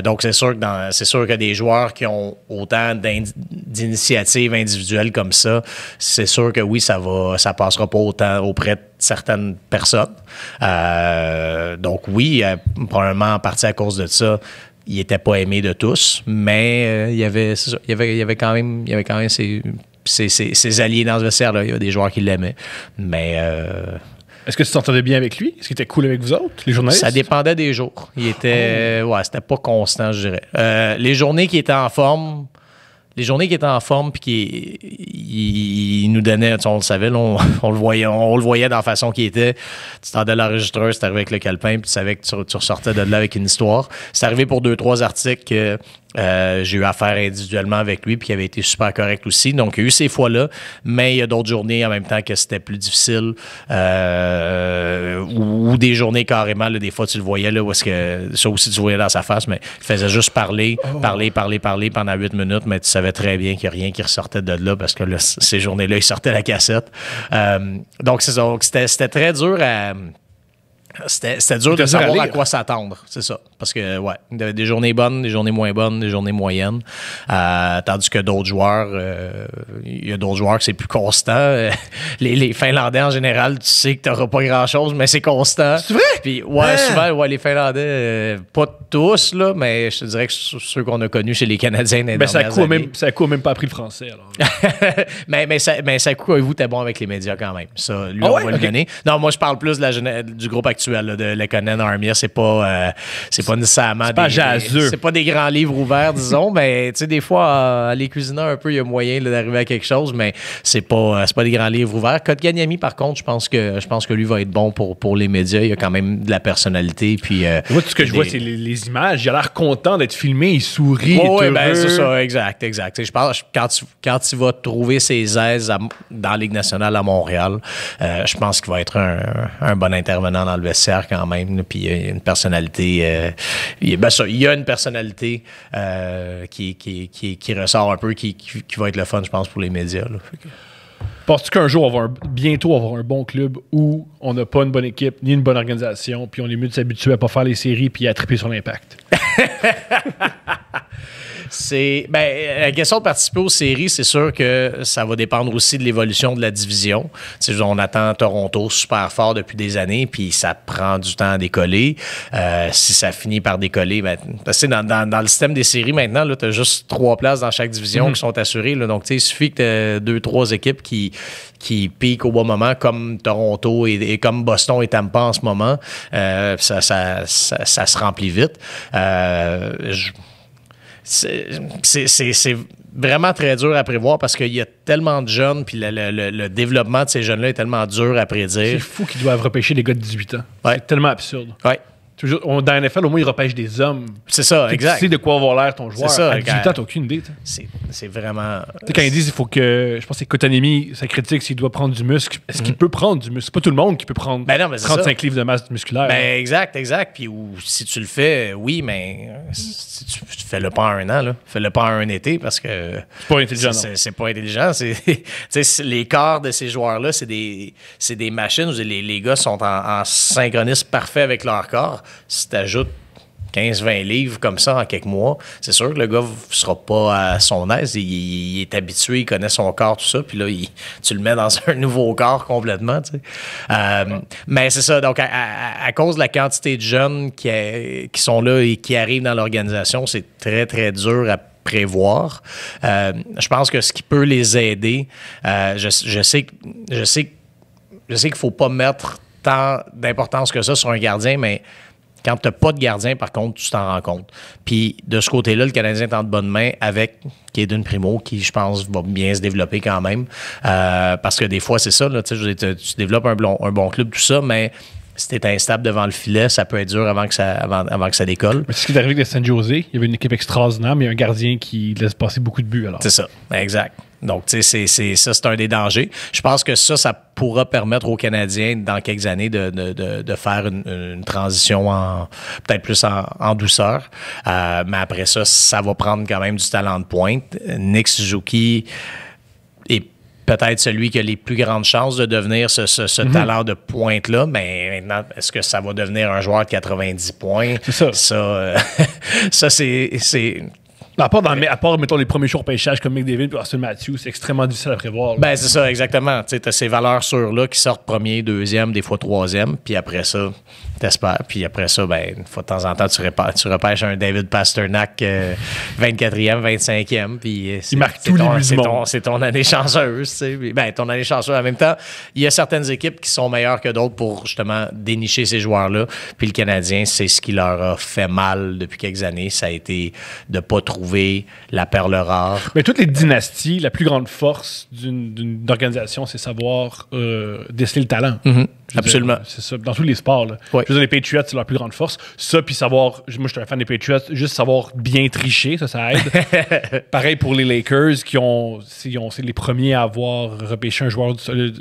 Donc, c'est sûr que des joueurs qui ont autant d'initiatives individuelles comme ça, c'est sûr que oui, ça passera pas autant auprès de certaines personnes. Donc, oui, probablement en partie à cause de ça, il n'était pas aimé de tous, mais il y avait quand même ses alliés dans ce vestiaire-là. Il y avait des joueurs qui l'aimaient. Mais est-ce que tu t'entendais bien avec lui? Est-ce qu'il était cool avec vous autres, les journalistes? Ça dépendait des jours. Il était... c'était pas constant, je dirais. Les journées qui étaient en forme, les journées qui étaient en forme, puis il nous donnait, on le savait, là, on le voyait dans la façon qu'il était. Tu tendais l'enregistreur, c'est arrivé avec le calepin, puis tu savais que tu ressortais de là avec une histoire. C'est arrivé pour 2-3 articles que j'ai eu affaire individuellement avec lui, puis qui avait été super correct aussi. Donc, il y a eu ces fois-là, mais il y a d'autres journées en même temps que c'était plus difficile, ou des journées carrément, là, des fois, tu le voyais, là, où est-ce que ça aussi, tu le voyais dans sa face, mais il faisait juste parler pendant 8 minutes, mais tu savais très bien qu'il n'y a rien qui ressortait de là, parce que là, ces journées-là, il sortait la cassette. Donc, c'est ça. Donc, c'était très dur à... C'était dur de savoir à quoi s'attendre, c'est ça. Parce que, ouais, des journées bonnes, des journées moins bonnes, des journées moyennes. Tandis que d'autres joueurs, il y a d'autres joueurs que c'est plus constant. Les Finlandais, en général, tu sais que tu n'auras pas grand-chose, mais c'est constant. C'est vrai? Puis, ouais, souvent, ouais, les Finlandais, pas tous, là, mais je te dirais que ceux qu'on a connus chez les Canadiens dans les dernières années. Ça a même pas appris le français, alors. mais Sakou, vous, t'es bon avec les médias quand même. Ça, lui, on va le donner. Non, moi, je parle plus du groupe actuel, là, de Lekonen, Armia. C'est pas nécessairement c'est pas des grands livres ouverts, disons, mais tu sais, des fois, les cuisiner un peu, il y a moyen là, d'arriver à quelque chose, mais c'est pas des grands livres ouverts. Kotkaniemi, par contre, je pense que lui va être bon pour les médias. Il a quand même de la personnalité. Puis, moi, tout ce que je vois, c'est les images. Il a l'air content d'être filmé, il sourit. Oui, ben, c'est ça, exact. Je pense quand il va trouver ses aises dans la Ligue nationale à Montréal, je pense qu'il va être un bon intervenant dans le vestiaire quand même. Là, puis il a une personnalité. Il y a une personnalité qui ressort un peu, qui va être le fun, je pense, pour les médias. Là. Penses-tu qu'un jour, bientôt, on va avoir un bon club où on n'a pas une bonne équipe ni une bonne organisation, puis on est mieux de s'habituer à pas faire les séries puis à triper sur l'impact? La question de participer aux séries, c'est sûr que ça va dépendre aussi de l'évolution de la division. T'sais, on attend Toronto super fort depuis des années, puis ça prend du temps à décoller. Si ça finit par décoller, dans le système des séries maintenant, tu as juste 3 places dans chaque division qui sont assurées. Là, donc, il suffit que tu aies 2-3 équipes qui piquent au bon moment, comme Toronto et comme Boston et Tampa en ce moment. Ça se remplit vite. C'est vraiment très dur à prévoir parce qu'il y a tellement de jeunes, puis le développement de ces jeunes-là est tellement dur à prédire. C'est fou qu'ils doivent repêcher des gars de 18 ans. Ouais. C'est tellement absurde. Ouais. Dans la NFL, au moins, ils repêchent des hommes. C'est ça, exact. Tu sais de quoi avoir l'air ton joueur. C'est ça, à 18 ans, t'as aucune idée. C'est vraiment... Quand ils disent il faut que... Je pense que c'est Kotkaniemi, sa critique, s'il doit prendre du muscle. Est-ce qu'il peut prendre du muscle? C'est pas tout le monde qui peut prendre 35 livres de masse musculaire. Exact. Puis si tu le fais, oui, mais si tu fais-le pas en un an, là. Fais-le pas en un été parce que... C'est pas intelligent, c'est pas intelligent. Les corps de ces joueurs-là, c'est des machines où les gars sont en synchronisme parfait avec leur corps. Si tu ajoutes 15-20 livres comme ça en quelques mois, c'est sûr que le gars ne sera pas à son aise. Il est habitué, il connaît son corps, tout ça. Puis là, tu le mets dans un nouveau corps complètement. Tu sais. Mais c'est ça. Donc, à cause de la quantité de jeunes qui sont là et qui arrivent dans l'organisation, c'est très, très dur à prévoir. Je pense que ce qui peut les aider, je sais qu'il ne faut pas mettre tant d'importance que ça sur un gardien, mais quand tu n'as pas de gardien, par contre, tu t'en rends compte. Puis de ce côté-là, le Canadien est en de bonnes mains avec Caden Primo, qui, je pense, va bien se développer quand même. Parce que des fois, c'est ça, là, tu développes un bon club, tout ça, mais si tu es instable devant le filet, ça peut être dur avant que ça décolle. Mais c'est ce qui est arrivé avec San Jose. Il y avait une équipe extraordinaire, mais un gardien qui laisse passer beaucoup de buts. Alors. C'est ça, exact. Donc, tu sais, c'est un des dangers. Je pense que ça pourra permettre aux Canadiens, dans quelques années, de faire une transition peut-être plus en douceur. Mais après ça va prendre quand même du talent de pointe. Nick Suzuki est peut-être celui qui a les plus grandes chances de devenir ce talent de pointe-là. Mais maintenant, est-ce que ça va devenir un joueur de 90 points? C'est ça. Ça, c'est... À part, mettons, les premiers jours pêchage comme McDavid et Austin Matthews, c'est extrêmement difficile à prévoir. Là. Ben, c'est ça, exactement. Tu as ces valeurs sûres-là qui sortent premier, deuxième, des fois troisième, puis après ça, t'espères. Puis après ça, ben, une fois de temps en temps, tu repêches un David Pasternak 24e, 25e, puis il marque tous les buts du monde. C'est ton année chanceuse, tu sais. Ben, ton année chanceuse. En même temps, il y a certaines équipes qui sont meilleures que d'autres pour, justement, dénicher ces joueurs-là. Puis le Canadien, c'est ce qui leur a fait mal depuis quelques années. Ça a été de pas trouver trouver la perle rare. Mais toutes les dynasties, la plus grande force d'une organisation, c'est savoir déceler le talent. Absolument. C'est ça, dans tous les sports. Là. Ouais. Je veux dire, les Patriots, c'est leur plus grande force. Ça, puis savoir... Moi, je suis un fan des Patriots. Juste savoir bien tricher, ça aide. Pareil pour les Lakers, c'est les premiers à avoir repêché un joueur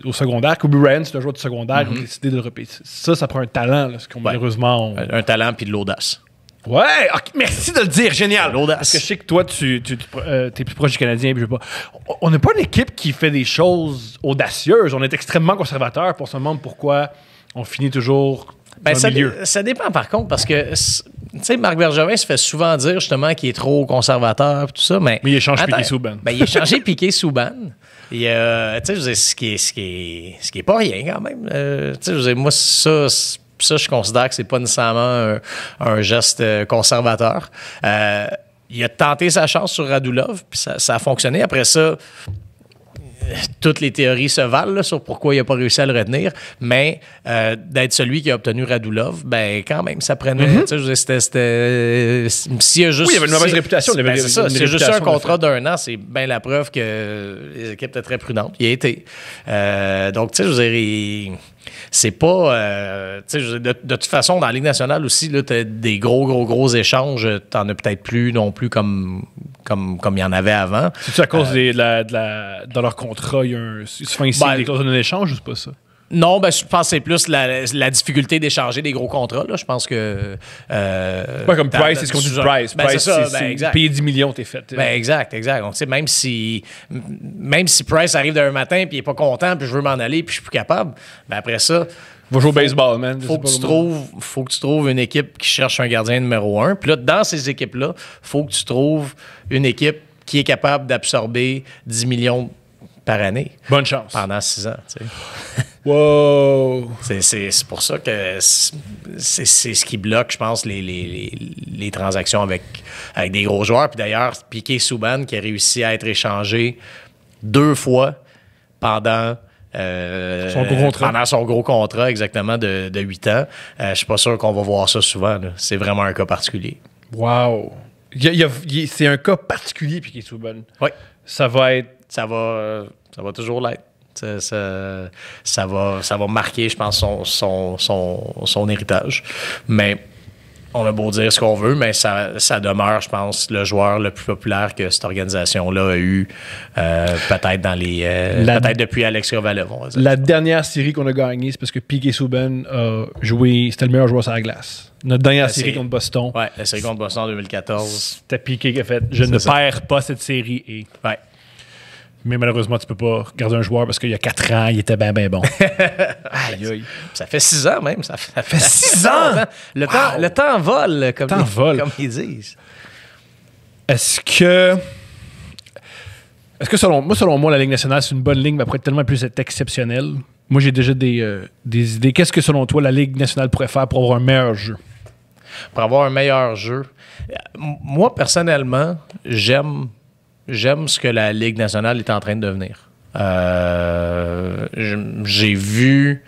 au secondaire. Kobe Bryant, c'est un joueur du secondaire. Ils ont décidé de le repêcher. Ça prend un talent, là, ce qu'on malheureusement... Un talent puis de l'audace. Ouais, okay, merci de le dire, génial. L'audace. Parce que je sais que toi, t'es plus proche du Canadien. Puis on n'est pas une équipe qui fait des choses audacieuses. On est extrêmement conservateur. Pour se demander pourquoi on finit toujours dans le milieu. Ça dépend par contre, parce que tu sais, Marc Bergevin se fait souvent dire justement qu'il est trop conservateur, tout ça, mais il échange Piquet-Souban. Il a échangé Piquet-Souban. Tu sais, ce qui est pas rien quand même. Tu sais, moi ça, je considère que c'est pas nécessairement un geste conservateur. Il a tenté sa chance sur Radulov, puis ça a fonctionné. Après ça, toutes les théories se valent là, sur pourquoi il n'a pas réussi à le retenir, mais d'être celui qui a obtenu Radulov, ben quand même, ça prenait... Tu sais, c'était... S'il y a juste... Oui, il y avait une mauvaise réputation. S'il y a juste un contrat d'1 an, c'est bien la preuve que les équipes étaient très prudentes. Il a été. Donc, tu sais, je veux dire, c'est pas... tu sais, de toute façon, dans la Ligue nationale aussi, tu as des gros échanges. T'en as peut-être plus non plus comme il y en avait avant. C'est-tu à cause dans leur contrat, il y a souvent ici des clauses de échange ou c'est pas ça? Non, ben, je pense que c'est plus la difficulté d'échanger des gros contrats. Là. Je pense que... pas comme Price, c'est ce qu'on dit de Price. Ben, Price, c'est ça, exact. Payer 10 millions, t'es fait. Ben, exact. Donc, tu sais, même si Price arrive d'un matin puis il est pas content puis je veux m'en aller puis je suis plus capable, ben après ça... Va jouer au baseball, man. Faut que tu trouves une équipe qui cherche un gardien numéro 1. Puis là, dans ces équipes-là, faut que tu trouves une équipe qui est capable d'absorber 10 millions par année. Bonne chance. Pendant 6 ans, tu sais. Wow! C'est pour ça que c'est ce qui bloque, je pense, les transactions avec des gros joueurs. Puis d'ailleurs, Piquet-Souban qui a réussi à être échangé 2 fois pendant son gros contrat, exactement, de 8 ans. Je suis pas sûr qu'on va voir ça souvent. Là. C'est vraiment un cas particulier. Wow! C'est un cas particulier, Piquet-Souban. Oui. Ça va toujours l'être. Ça va marquer, je pense, son héritage. Mais on a beau dire ce qu'on veut, mais ça demeure, je pense, le joueur le plus populaire que cette organisation-là a eu peut-être peut-être depuis Alex Kovalev, on va dire. La dernière série qu'on a gagnée, c'est parce que Piquet-Souban a joué, c'était le meilleur joueur sur la glace. Notre dernière série contre Boston. Oui, la série contre Boston en 2014. C'était Piquet qui a fait « Je ne perds pas cette série ». Ouais. Mais malheureusement, tu peux pas garder un joueur parce qu'il y a 4 ans, il était bien bon. Aïe, aïe. Ça fait 6 ans même. Ça fait 6 ans! Le temps vole, comme ils disent. Est-ce que selon moi, la Ligue nationale, c'est une bonne ligue, mais pourrait tellement plus être exceptionnelle? Moi, j'ai déjà des idées. Qu'est-ce que, selon toi, la Ligue nationale pourrait faire pour avoir un meilleur jeu? Pour avoir un meilleur jeu? Moi, personnellement, j'aime ce que la Ligue nationale est en train de devenir. J'ai vu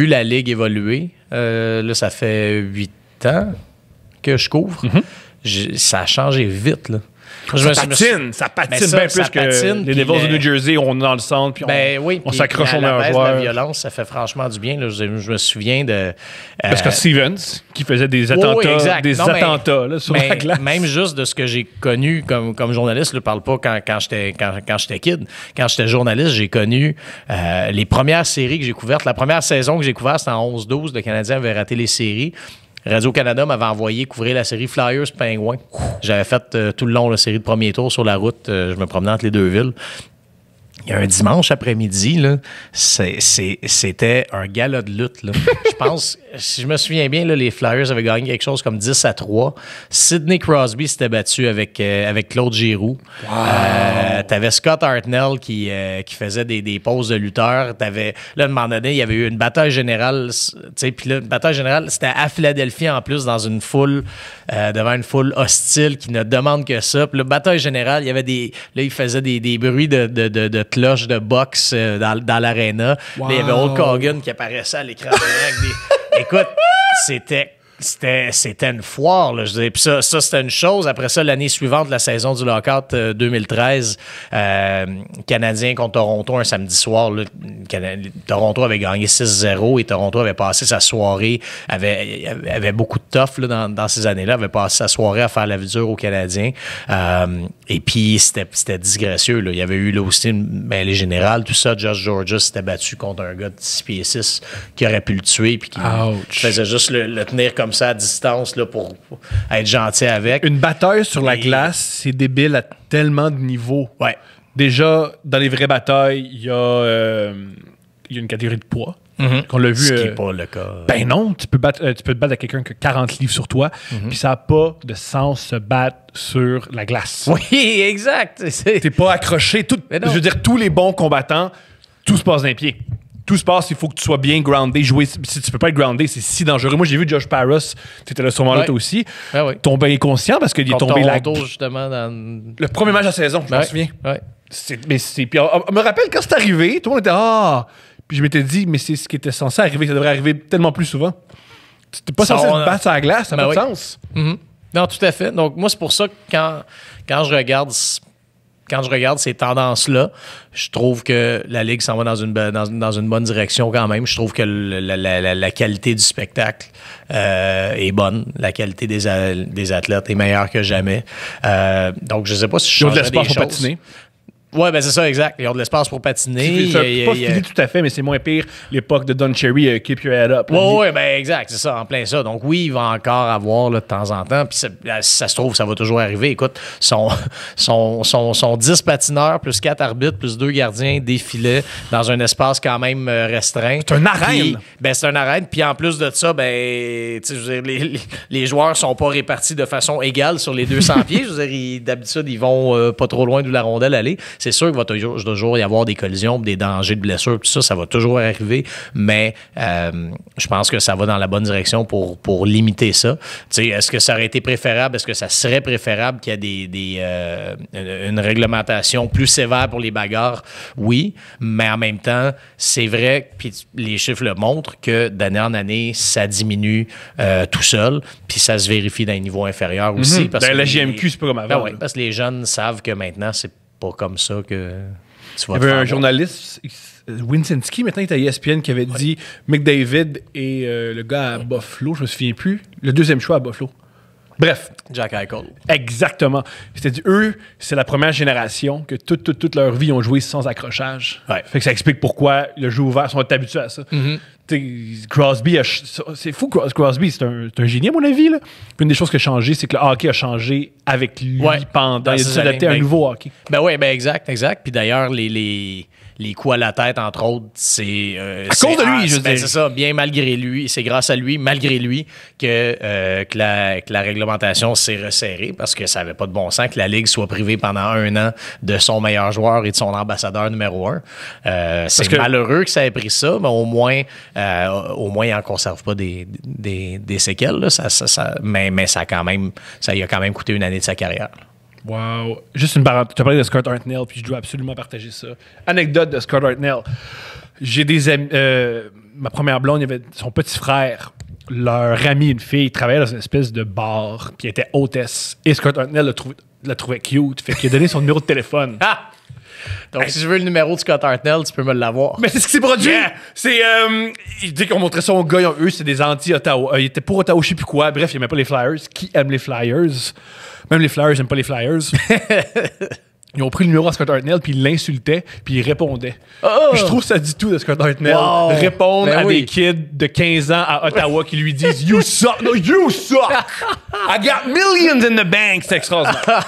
la Ligue évoluer. Là, ça fait 8 ans que je couvre. Ça a changé vite, là. Ça patine bien plus que les Devils de New Jersey, on est dans le centre, puis on s'accroche au meilleur joueur. La violence, ça fait franchement du bien. Là. Je me souviens de... Parce que Stevens, qui faisait des attentats, là, sur la glace. Même juste de ce que j'ai connu comme journaliste, je ne parle pas quand j'étais kid. Quand j'étais journaliste, j'ai connu les premières séries que j'ai couvertes. La première saison que j'ai couverte, c'était en 11-12. Le Canadien avait raté les séries. Radio-Canada m'avait envoyé couvrir la série Flyers-Pingouins. J'avais fait tout le long la série de premier tour sur la route. Je me promenais entre les deux villes. Il y a un dimanche après-midi, là, c'était un gala de lutte. Là. Je pense, si je me souviens bien, là, les Flyers avaient gagné quelque chose comme 10-3. Sidney Crosby s'était battu avec Claude Giroux. Wow. T'avais Scott Hartnell qui faisait des pauses de lutteur. Là, à un moment donné, il y avait eu une bataille générale. Puis là, une bataille générale, c'était à Philadelphie en plus, dans une foule, devant une foule hostile qui ne demande que ça. Puis la bataille générale, il y avait il faisait des bruits de cloche de boxe dans l'aréna. Wow. Là, il y avait Hulk Hogan qui apparaissait à l'écran. Écoute, c'était c'était une foire, là, je dis. Puis ça, c'était une chose. Après ça, l'année suivante, la saison du lockout 2013, Canadien contre Toronto un samedi soir. Là, Toronto avait gagné 6-0 et Toronto avait passé sa soirée, avait beaucoup de tough là, dans ces années-là, avait passé sa soirée à faire la vie dure aux Canadiens. Et puis, c'était disgracieux. Là. Il y avait eu là aussi les générales, tout ça. Josh Georges s'était battu contre un gars de 6 pieds 6 qui aurait pu le tuer puis qui faisait juste le tenir comme ça à distance là, pour être gentil avec. Une bataille sur la glace, c'est débile à tellement de niveaux. Ouais. Déjà, dans les vraies batailles, il y a une catégorie de poids. Qu'on l'a vu. Ce qui n'est pas le cas. Ben non, tu peux te battre avec quelqu'un qui a 40 livres sur toi, puis ça n'a pas de sens se battre sur la glace. Oui, exact. T'es pas accroché. Je veux dire, tous les bons combattants, tout se passe d'un pied. Tout se passe, il faut que tu sois bien groundé. Jouer, si tu peux pas être groundé, c'est si dangereux. Moi, j'ai vu Josh Paris, t'étais là sûrement là toi aussi, tomber inconscient parce qu'il est tombé là. Justement, le premier match de la saison, je m'en souviens. Ouais. Puis on me rappelle quand c'est arrivé, tout le monde était puis je m'étais dit, mais c'est ce qui était censé arriver. Ça devrait arriver tellement plus souvent. T'es pas censé te battre sur la glace, ça n'a pas de sens. Non, tout à fait. Donc, moi, c'est pour ça que quand je regarde ces tendances-là, je trouve que la Ligue s'en va dans une bonne direction quand même. Je trouve que la qualité du spectacle est bonne. La qualité des athlètes est meilleure que jamais. Donc, je ne sais pas si je changerais des choses. Ils ont de l'espace pour patiner. Oui, ben c'est ça, exact. Ils ont de l'espace pour patiner. C'est pas fini tout à fait, mais c'est moins pire l'époque de Don Cherry, Keep Your Head Up. Oui, ben exact, c'est ça, en plein ça. Donc oui, il va encore avoir là, de temps en temps. Puis si ça se trouve, ça va toujours arriver. Écoute, sont 10 patineurs, plus 4 arbitres, plus 2 gardiens défilaient dans un espace quand même restreint. C'est un arène. C'est un arène. Puis en plus de ça, ben, je veux dire, les joueurs sont pas répartis de façon égale sur les 200 pieds. Je veux dire, d'habitude, ils vont pas trop loin d'où la rondelle aller. C'est sûr qu'il va toujours y avoir des collisions, des dangers de blessures, tout ça va toujours arriver, mais je pense que ça va dans la bonne direction pour limiter ça. Tu sais, est-ce que ça aurait été préférable, est-ce que ça serait préférable qu'il y ait une réglementation plus sévère pour les bagarres? Oui, mais en même temps, c'est vrai, puis les chiffres le montrent, que d'année en année, ça diminue tout seul, puis ça se vérifie dans les niveaux inférieurs aussi. Parce que la JMQ, c'est pas comme avant. Ben parce que les jeunes savent que maintenant, c'est pas comme ça que tu vas. Il y avait un journaliste, Winsinski, maintenant, il est à ESPN, qui avait dit McDavid et le gars à Buffalo, je me souviens plus, le deuxième choix à Buffalo. Bref. Jack Eichel. Exactement. C'était dit, eux, c'est la première génération que toute leur vie ont joué sans accrochage. Ouais. Fait que ça explique pourquoi le jeu ouvert sont habitués à ça. Crosby, c'est fou, Crosby, c'est un génie à mon avis. Là. Une des choses qui a changé, c'est que le hockey a changé avec lui pendant. Il a dû s'adapter à un nouveau hockey. Ben oui, exact. Puis d'ailleurs, les coups à la tête, entre autres, c'est... à cause de lui, je veux dire. C'est ça, bien malgré lui. C'est grâce à lui, malgré lui, que la réglementation s'est resserrée parce que ça n'avait pas de bon sens que la Ligue soit privée pendant 1 an de son meilleur joueur et de son ambassadeur numéro 1. C'est malheureux que ça ait pris ça, mais au moins, il n'en conserve pas des séquelles. Là. Mais ça y a quand même coûté 1 année de sa carrière. Wow. Juste une parenthèse. Tu as parlé de Scott Hartnell, puis je dois absolument partager ça. Anecdote de Scott Hartnell. J'ai des amis. Ma première blonde, il y avait son petit frère. Leur ami, une fille, travaillait dans une espèce de bar, puis elle était hôtesse. Et Scott Hartnell la trouvait cute. Fait qu'il a donné son numéro de téléphone. Ah! Donc, si je veux le numéro de Scott Hartnell, tu peux me l'avoir. Mais c'est ce qui s'est produit. Yeah. C'est. Dès qu'on montrait ça aux gars, eux, c'est des anti-Ottawa. Ils étaient pour Ottawa, je sais plus quoi. Bref, ils n'aimaient pas les Flyers. Qui aime les Flyers? Même les Flyers n'aiment pas les Flyers. Ils ont pris le numéro à Scott Hartnell, puis ils l'insultaient, puis ils répondaient. Je trouve ça dit tout de Scott Hartnell. Wow. Répondre à des kids de 15 ans à Ottawa qui lui disent « You suck! No, you suck! I got millions in the bank! » C'est extraordinaire.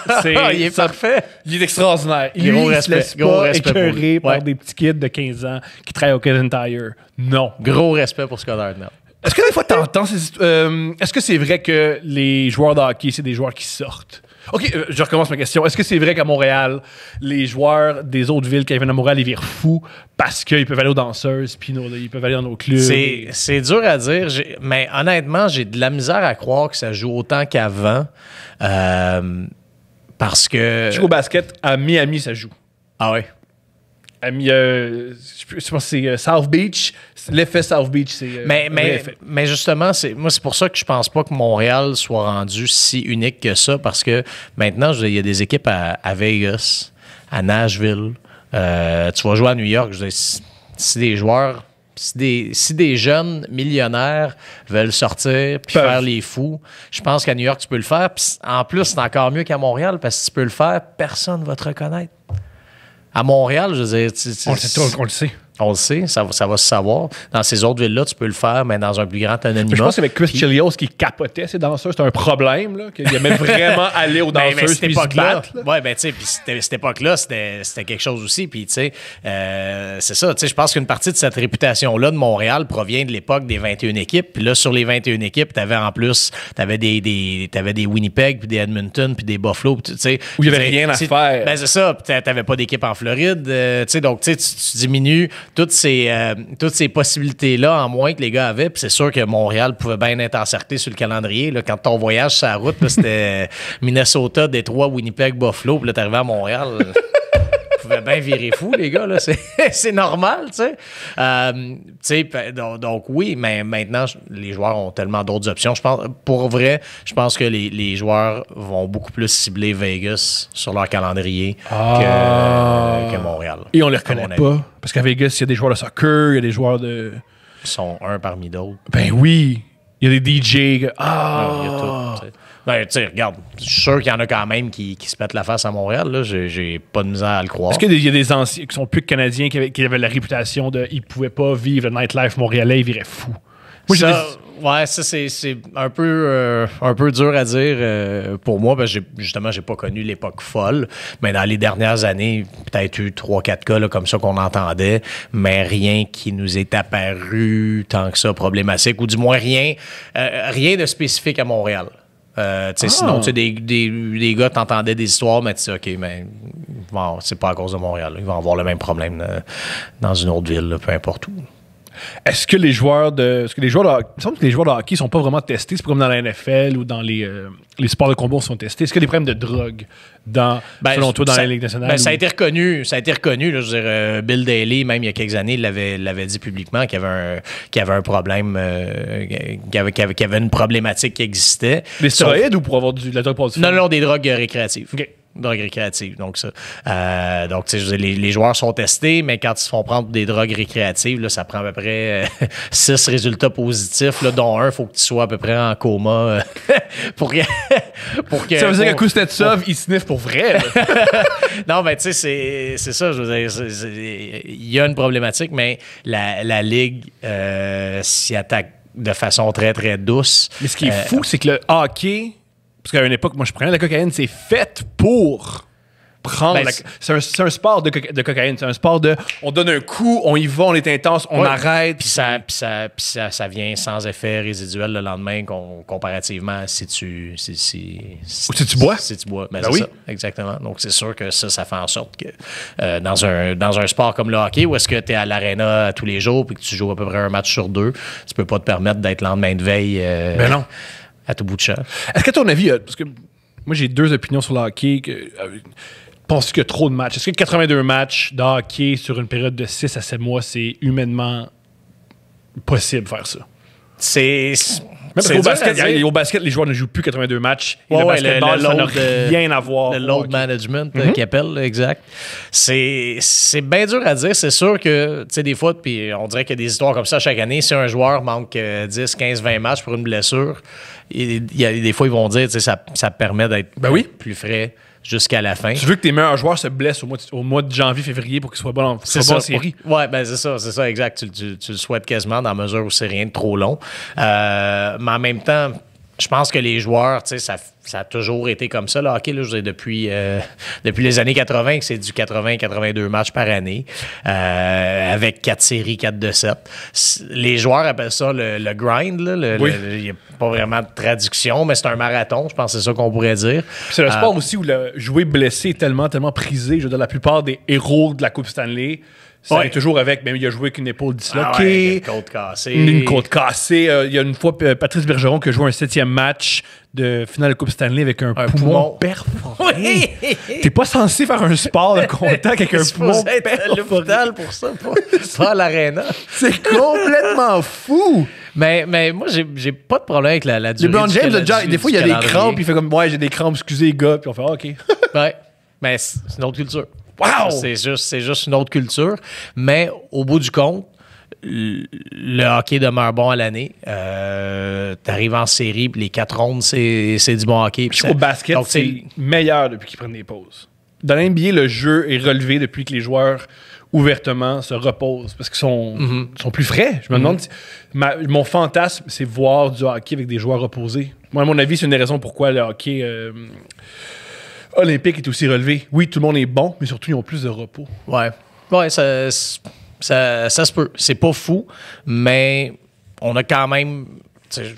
Il est parfait. Il est extraordinaire. Il ne se laisse pas écœurer par des petits kids de 15 ans qui travaillent au Canadian Tire. Non. Gros respect pour Scott Hartnell. Est-ce que des fois, t'entends est-ce que c'est vrai que les joueurs de hockey, c'est des joueurs qui sortent? OK, je recommence ma question. Est-ce que c'est vrai qu'à Montréal, les joueurs des autres villes qui viennent à Montréal, ils virent fous parce qu'ils peuvent aller aux danseuses puis ils peuvent aller dans nos clubs? C'est dur à dire, mais honnêtement, j'ai de la misère à croire que ça joue autant qu'avant parce que... Je joue au basket, à Miami, ça joue. Ah ouais? je pense que c'est South Beach. L'effet South Beach, c'est. Mais justement, c'est pour ça que je pense pas que Montréal soit rendu si unique que ça, parce que maintenant, il y a des équipes à Vegas, à Nashville. Tu vas jouer à New York. Si des joueurs. Si des jeunes millionnaires veulent sortir puis faire les fous, je pense qu'à New York, tu peux le faire. Puis en plus, c'est encore mieux qu'à Montréal, parce que tu peux le faire, personne ne va te reconnaître. À Montréal, je veux dire... On le sait. On le sait, ça va se savoir. Dans ces autres villes-là, tu peux le faire, mais dans un plus grand anonymat. Je pense qu'avec Chris Chelios qui capotait ses danseurs, c'était un problème, là, qu'il aimait vraiment aller aux danseuses puis se battre. Oui, ben tu sais, puis cette époque-là, c'était quelque chose aussi. Puis tu sais, c'est ça, tu sais, je pense qu'une partie de cette réputation-là de Montréal provient de l'époque des 21 équipes. Puis là, sur les 21 équipes, t'avais des Winnipeg, puis des Edmonton, puis des Buffalo, tu sais. Où il n'y avait rien à faire. Ben c'est ça, puis t'avais pas d'équipe en Floride. Tu sais, donc tu diminues toutes ces possibilités-là en moins que les gars avaient. Puis c'est sûr que Montréal pouvait bien être encerclé sur le calendrier. Là, quand ton voyage sur la route, là, c'était Minnesota, Détroit, Winnipeg, Buffalo. Puis là, t'arrivais à Montréal. Tu pouvais bien virer fou, les gars. Là. C'est normal, tu sais. Donc oui, mais maintenant, les joueurs ont tellement d'autres options. Pour vrai, je pense que les joueurs vont beaucoup plus cibler Vegas sur leur calendrier que Montréal. Et on les reconnaît pas. Parce qu'à Vegas, il y a des joueurs de soccer, il y a des joueurs de... Ils sont un parmi d'autres. Ben oui. Il y a des DJ. Il y a tout, t'sais. Ben, tu sais, regarde, je suis sûr qu'il y en a quand même qui se pètent la face à Montréal. Là. J'ai pas de misère à le croire. Est-ce qu'il y a des anciens qui sont plus que Canadiens qui avaient la réputation de ils pouvaient pas vivre le nightlife montréalais, ils viraient fous? Moi, ouais, ça, c'est un peu dur à dire pour moi, parce que j'ai pas connu l'époque folle, mais dans les dernières années, peut-être eu 3-4 cas là, comme ça qu'on entendait, mais rien qui nous est apparu tant que ça problématique, ou du moins rien de spécifique à Montréal. Sinon, tu sais, des gars t'entendaient des histoires, mais tu sais, OK, mais bon, c'est pas à cause de Montréal. Là. Ils vont avoir le même problème dans une autre ville, là, peu importe où. Est-ce que les joueurs de. Il me semble que les joueurs de hockey sont pas vraiment testés. C'est pas comme dans la NFL ou dans les sports de combat sont testés. Est-ce qu'il y a des problèmes de drogue selon toi dans la Ligue nationale? Ben, ça a été reconnu. Là, je veux dire, Bill Daly, même il y a quelques années, il l'avait dit publiquement qu'il y avait un problème, qu'il y avait une problématique qui existait. Des stéroïdes ou pour avoir de la drogue pour Non, des drogues récréatives. OK. Drogues récréatives, donc ça. Donc, tu sais, les joueurs sont testés, mais quand ils se font prendre des drogues récréatives, là, ça prend à peu près 6 résultats positifs, là, dont un, il faut que tu sois à peu près en coma pour que... Ça veut dire qu'à Kuznetsov, il sniffe pour vrai. Non, ben, tu sais, c'est ça, je veux dire, il y a une problématique, mais la Ligue s'y attaque de façon très, très douce. Mais ce qui est fou, c'est que le hockey... Parce qu'à une époque, moi, je prenais la cocaïne, c'est fait pour prendre... C'est un sport de cocaïne. C'est un sport de... On donne un coup, on y va, on est intense, on arrête. Puis ça vient sans effet résiduel le lendemain comparativement si tu bois. Si tu bois. Ben oui. Ça, exactement. Donc, c'est sûr que ça fait en sorte que dans un sport comme le hockey, où est-ce que tu es à l'aréna tous les jours puis que tu joues à peu près un match sur 2, tu peux pas te permettre d'être lendemain de veille... Ben non. À tout bout de champ. Est-ce qu'à ton avis, parce que moi j'ai 2 opinions sur le hockey, penses-tu qu'il y a trop de matchs? Est-ce que 82 matchs de hockey sur une période de 6 à 7 mois, c'est humainement possible de faire ça? Au basket, les joueurs ne jouent plus 82 matchs. Et le basketball, ça n'a rien à voir. Le load management qu'ils appellent, exact. C'est bien dur à dire. C'est sûr que, tu sais, des fois, puis on dirait qu'il y a des histoires comme ça chaque année. Si un joueur manque 10, 15, 20 matchs pour une blessure, des fois, ils vont dire, tu sais, ça permet d'être plus frais jusqu'à la fin. Tu veux que tes meilleurs joueurs se blessent au mois de janvier, février pour qu'ils soient bons en série? Oui, ben c'est ça, exact. Tu le souhaites quasiment dans la mesure où c'est rien de trop long. Mais en même temps, je pense que les joueurs, tu sais, ça a toujours été comme ça, le hockey, là, je veux dire, depuis les années 80, que c'est du 80-82 matchs par année, avec 4 séries, 4 de 7. Les joueurs appellent ça le grind, là. Il n'y a pas vraiment de traduction, mais c'est un marathon, je pense que c'est ça qu'on pourrait dire. C'est le sport aussi où le jouer blessé est tellement prisé. Je veux dire, la plupart des héros de la Coupe Stanley, ça est toujours avec, même il a joué avec une épaule disloquée. Une côte cassée. Une côte cassée. Il y a une fois, Patrice Bergeron qui a joué un 7e match de finale de Coupe Stanley avec un poumon perforé. Oui. T'es pas censé faire un sport de contact avec un poumon être à perforé. l'hôpital pour ça, pas à l'aréna. C'est complètement fou. Mais moi, j'ai pas de problème avec la durée. LeBron James, du des fois, il y a des calendrier. crampes, il fait comme, ouais, j'ai des crampes, excusez les gars, puis on fait, OK. Ouais, mais c'est une autre culture. Wow! C'est juste une autre culture. Mais au bout du compte, le hockey demeure bon à l'année. T'arrives en série, puis les 4 rondes, c'est du bon hockey. Je trouve au basket, donc, c'est meilleur depuis qu'ils prennent des pauses. Dans l'NBA, le jeu est relevé depuis que les joueurs ouvertement se reposent parce qu'ils sont plus frais. Je me demande, mon fantasme, c'est voir du hockey avec des joueurs reposés. Moi, à mon avis, c'est une des raisons pourquoi le hockey olympique est aussi relevé. Oui, tout le monde est bon, mais surtout, ils ont plus de repos. Ouais, ça se peut. C'est pas fou, mais on a quand même...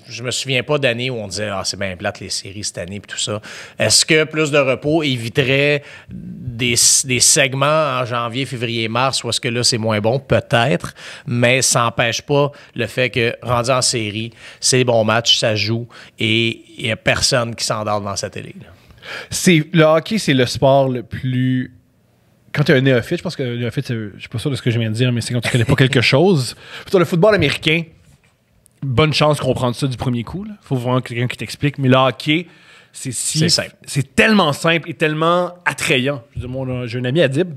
Je me souviens pas d'années où on disait « Ah, c'est bien plate les séries cette année » et tout ça. Est-ce que plus de repos éviterait des segments en janvier, février, mars où est-ce que là, c'est moins bon? Peut-être, mais ça n'empêche pas le fait que, rendu en série, c'est des bons matchs, ça joue et il n'y a personne qui s'endort devant sa télé. Le hockey, c'est le sport le plus... Quand tu es un néophyte, je pense que le néophyte, je suis pas sûr de ce que je viens de dire, mais c'est quand tu connais pas quelque chose. Sur le football américain, bonne chance de comprendre ça du premier coup. Il faut vraiment quelqu'un qui t'explique. Mais le hockey, c'est simple. C'est tellement simple et tellement attrayant. J'ai un ami Adib,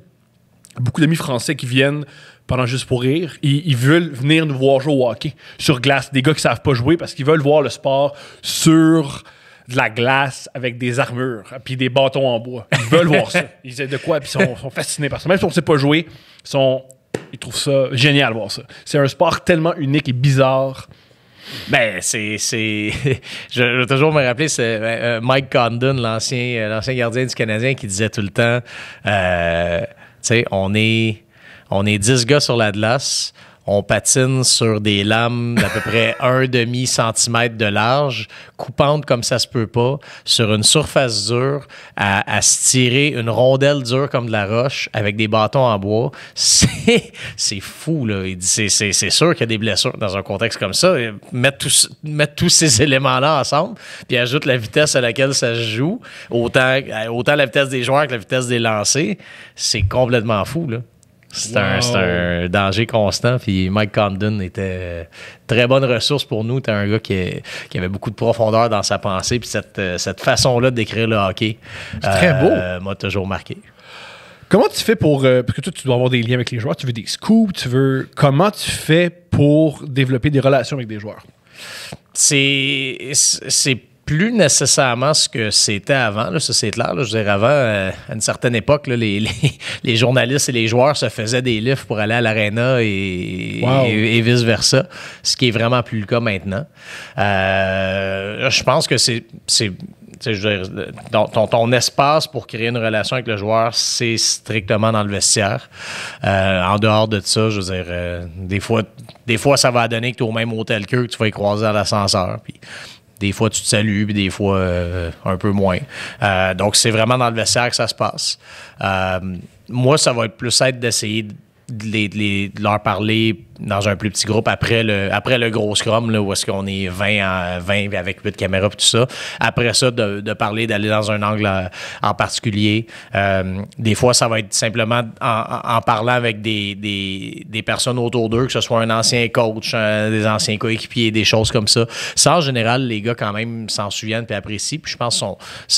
beaucoup d'amis français qui viennent pendant Juste pour rire. Ils veulent venir nous voir jouer au hockey sur glace. Des gars qui savent pas jouer parce qu'ils veulent voir le sport sur de la glace avec des armures puis des bâtons en bois. Ils veulent voir ça. Ils disent de quoi puis ils sont fascinés par ça. Même si on ne sait pas jouer, ils trouvent ça génial de voir ça. C'est un sport tellement unique et bizarre. Ben, je vais toujours me rappeler, c'est Mike Condon, l'ancien gardien du Canadien, qui disait tout le temps, tu sais, on est 10 gars sur la glace, on patine sur des lames d'à peu près 1,5 centimètre de large, coupantes comme ça se peut pas, sur une surface dure, à se tirer une rondelle dure comme de la roche avec des bâtons en bois. C'est fou, là. Il dit, c'est sûr qu'il y a des blessures dans un contexte comme ça. Mettre tous ces éléments-là ensemble, puis ajoute la vitesse à laquelle ça se joue, autant la vitesse des joueurs que la vitesse des lancers, c'est complètement fou, là. C'est un danger constant. Puis Mike Condon était très bonne ressource pour nous. C'était un gars qui avait beaucoup de profondeur dans sa pensée. Puis cette façon-là de décrire le hockey très beau. M'a toujours marqué. Comment tu fais pour... parce que toi, tu dois avoir des liens avec les joueurs. Tu veux des scoops. Comment tu fais pour développer des relations avec des joueurs? C'est plus nécessairement ce que c'était avant, là, ça c'est clair. Là, je veux dire, avant, à une certaine époque, là, les journalistes et les joueurs se faisaient des livres pour aller à l'aréna et vice-versa, ce qui est vraiment plus le cas maintenant. Je pense que c'est je veux dire, ton espace pour créer une relation avec le joueur, c'est strictement dans le vestiaire. En dehors de ça, je veux dire, des fois ça va donner que tu es au même hôtel qu'eux, que tu vas y croiser dans l'ascenseur, puis des fois, tu te salues, puis des fois, un peu moins. Donc, c'est vraiment dans le vestiaire que ça se passe. Moi, ça va être plus être d'essayer de leur parler dans un plus petit groupe après le gros scrum, là, où est-ce qu'on est 20 avec 8 caméras et tout ça. Après ça, de parler, d'aller dans un angle en particulier. Des fois, ça va être simplement en parlant avec des personnes autour d'eux, que ce soit un ancien coach, des anciens coéquipiers, des choses comme ça. Ça, en général, les gars, quand même, s'en souviennent et apprécient. Puis je pense que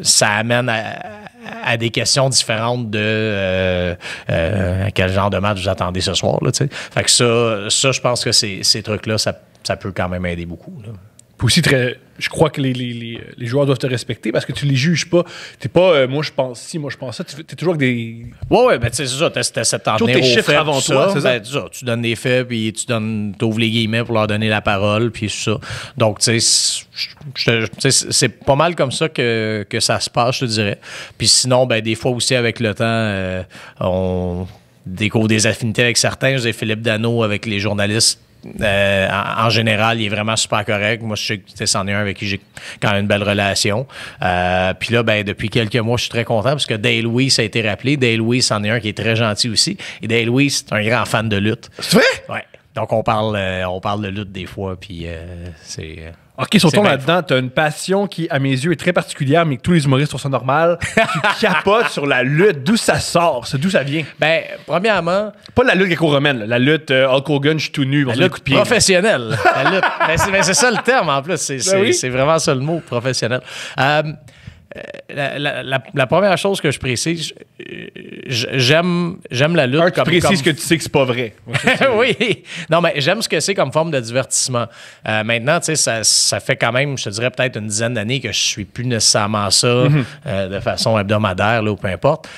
ça amène à des questions différentes de quel genre de match vous attendez ce soir, là, tu sais. Fait que ça, je pense que ces trucs-là, ça peut quand même aider beaucoup, là. Puis aussi, je crois que les joueurs doivent te respecter parce que tu les juges pas. T'es pas, moi je pense ci, moi je pense ça. T'es toujours avec des... Ouais, ben tu sais, c'est ça. T'essaies de t'en tenir aux faits avant toi, c'est ça? Ben, ça. Tu donnes des faits, puis t'ouvres les guillemets pour leur donner la parole, puis ça. Donc, tu sais, c'est pas mal comme ça que ça se passe, je te dirais. Puis sinon, ben des fois aussi, avec le temps, on découvre des affinités avec certains. Je dis Philippe Dano avec les journalistes. En général, il est vraiment super correct. Moi, je sais que c'en est un avec qui j'ai quand même une belle relation. Puis là, ben, depuis quelques mois, je suis très content parce que Dale Weiss a été rappelé. Dale Weiss, c'en est un qui est très gentil aussi. Et Dale Weiss, c'est un grand fan de lutte. C'est vrai? Ouais. Donc, on parle de lutte des fois, puis c'est... OK, surtout là-dedans, t'as une passion qui, à mes yeux, est très particulière, mais que tous les humoristes trouvent ça normal. Tu capotes sur la lutte. D'où ça sort? D'où ça vient? Ben, premièrement... Pas la lutte gréco-romaine, la lutte Hulk Hogan, je suis tout nu. La lutte professionnelle. La lutte. Ben, c'est ça le terme, en plus. C'est vraiment ça le mot, professionnel. La première chose que je précise, j'aime la lutte comme... Tu précises que tu sais que c'est pas vrai. Oui. Non, mais j'aime ce que c'est comme forme de divertissement. Maintenant, tu sais, ça fait quand même, je te dirais, peut-être une dizaine d'années que je suis plus nécessairement ça de façon hebdomadaire là, ou peu importe.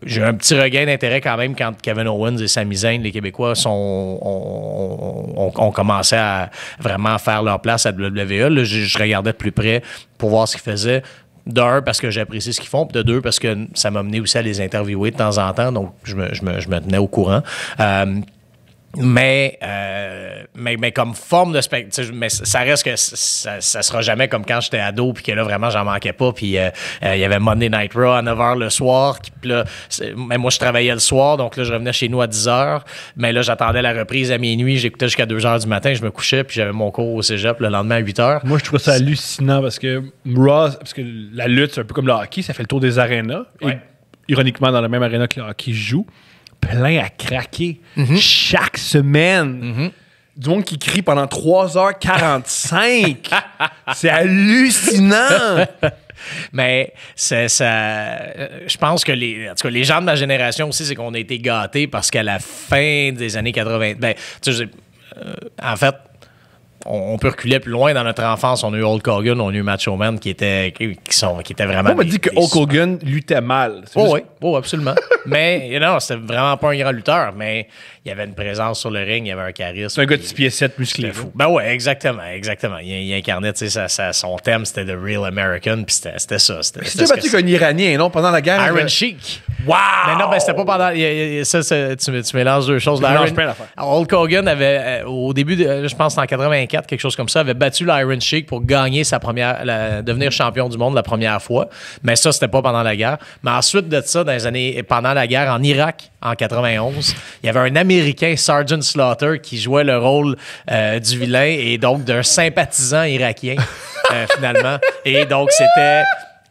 J'ai eu un petit regain d'intérêt quand même quand Kevin Owens et Sami Zayn, les Québécois, ont commencé à vraiment faire leur place à WWE. Là, je regardais de plus près pour voir ce qu'ils faisaient. D'un, parce que j'apprécie ce qu'ils font, puis de deux, parce que ça m'a mené aussi à les interviewer de temps en temps, donc je me tenais au courant. Mais comme forme de spectacle, mais ça reste que ça sera jamais comme quand j'étais ado, puis que là, vraiment, j'en manquais pas. Puis il y avait Monday Night Raw à 9h le soir. Puis là, mais moi, je travaillais le soir, donc là, je revenais chez nous à 10h. Mais là, j'attendais la reprise à minuit. J'écoutais jusqu'à 2h du matin. Je me couchais, puis j'avais mon cours au cégep le lendemain à 8h. Moi, je trouve ça hallucinant parce que parce que la lutte, c'est un peu comme le hockey, ça fait le tour des arénas. Ouais. Et, ironiquement, dans la même aréna que le hockey joue. Plein à craquer chaque semaine. Du monde qui crie pendant 3h45. C'est hallucinant. Mais je pense que en tout cas, les gens de ma génération aussi, c'est qu'on a été gâtés parce qu'à la fin des années 80, en fait, on peut reculer plus loin dans notre enfance. On a eu Hulk Hogan, on a eu Macho Man qui étaient vraiment... On m'a dit que Hulk Hogan luttait mal. Oui, absolument. Mais non, c'était vraiment pas un grand lutteur, mais il y avait une présence sur le ring, il y avait un charisme. C'est un gars de 6 pieds 7 musclé. Fou. Ben ouais, exactement. Il incarnait, tu sais, son thème, c'était The Real American, puis c'était ça. C'était battu qu'un Iranien, non? Pendant la guerre. Iron Sheik. Wow! Mais non, c'était pas pendant... tu mélanges deux choses. Hulk Hogan avait, au début, je pense en 84, quelque chose comme ça, avait battu l'Iron Sheik pour gagner devenir champion du monde la première fois. Mais ça, c'était pas pendant la guerre. Mais ensuite de ça, pendant la guerre, en Irak, en 91, il y avait un Américain, Sergeant Slaughter, qui jouait le rôle du vilain et donc d'un sympathisant irakien, finalement. Et donc, c'était...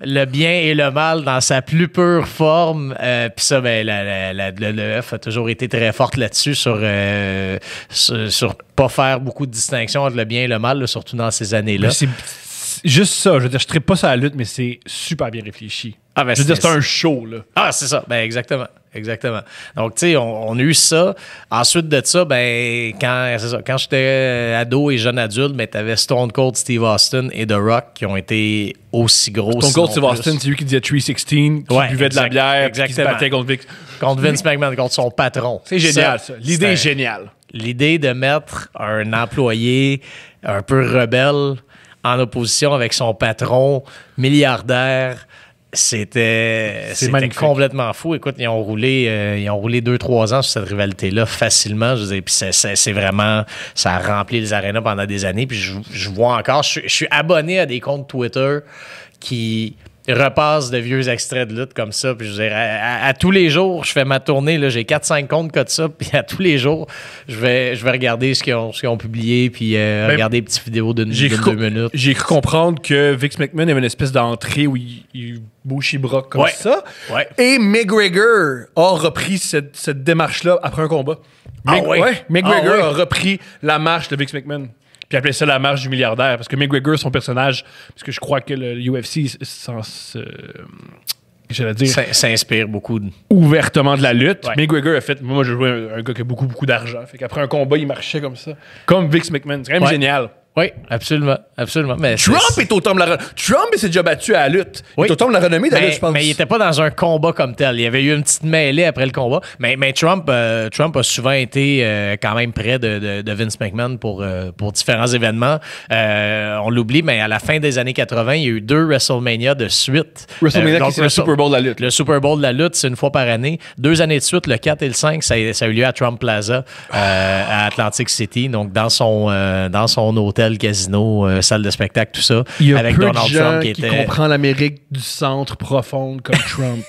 le bien et le mal dans sa plus pure forme. Puis ça, ben, l'EF a toujours été très forte là-dessus sur pas faire beaucoup de distinctions entre le bien et le mal, là, surtout dans ces années-là. C'est juste ça. Je veux dire, je ne pas ça à la lutte, mais c'est super bien réfléchi. Ah, ben, je veux dire, c'est un show, là. Ah, c'est ça. Ben, exactement. Donc, tu sais, on a eu ça. Ensuite de ça, ben, quand j'étais ado et jeune adulte, ben, t'avais Stone Cold Steve Austin et The Rock qui ont été aussi gros. Stone Cold Steve Austin, c'est lui qui disait 316, qui buvait de la bière, qui se battait contre Vince McMahon, contre son patron. C'est génial, ça. L'idée est géniale. L'idée de mettre un employé un peu rebelle en opposition avec son patron milliardaire, c'était complètement fou. Écoute, ils ont roulé 2-3 ans sur cette rivalité-là facilement. Je veux dire, puis c'est vraiment... Ça a rempli les arénas pendant des années. Puis je vois encore... Je suis abonné à des comptes Twitter qui repassent de vieux extraits de lutte comme ça. Puis je veux dire, à tous les jours, je fais ma tournée. Là, j'ai 4-5 comptes comme ça. Puis à tous les jours, je vais regarder ce qu'ils ont publié. Puis regarder des petites vidéos de 2 minutes. J'ai cru comprendre que Vince McMahon avait une espèce d'entrée où il bouge les bras comme ça. Ouais. Et McGregor a repris cette démarche-là après un combat. McGregor a repris la marche de Vince McMahon. Puis appelait ça la marche du milliardaire. Parce que McGregor, son personnage, parce que je crois que le UFC s'inspire beaucoup ouvertement de la lutte. Ouais. McGregor a fait... Moi, je jouais un gars qui a beaucoup, beaucoup d'argent. Fait qu'après un combat, il marchait comme ça. Comme Vince McMahon. C'est quand même génial. Oui, absolument. Mais Trump est au temple de la renommée. Trump s'est déjà battu à la lutte. Il est au temple de la renommée de la lutte, je pense. Mais il n'était pas dans un combat comme tel. Il y avait eu une petite mêlée après le combat. Mais Trump a souvent été quand même près de Vince McMahon pour différents événements. On l'oublie, mais à la fin des années 80, il y a eu 2 WrestleMania de suite. WrestleMania, c'est le Super Bowl de la lutte. Le Super Bowl de la lutte, c'est une fois par année. 2 années de suite, le 4 et le 5, ça a eu lieu à Trump Plaza, à Atlantic City, donc dans son hôtel, casino, salle de spectacle, tout ça. Il y a avec peu Donald de gens Trump qui comprend l'Amérique du centre profonde comme Trump.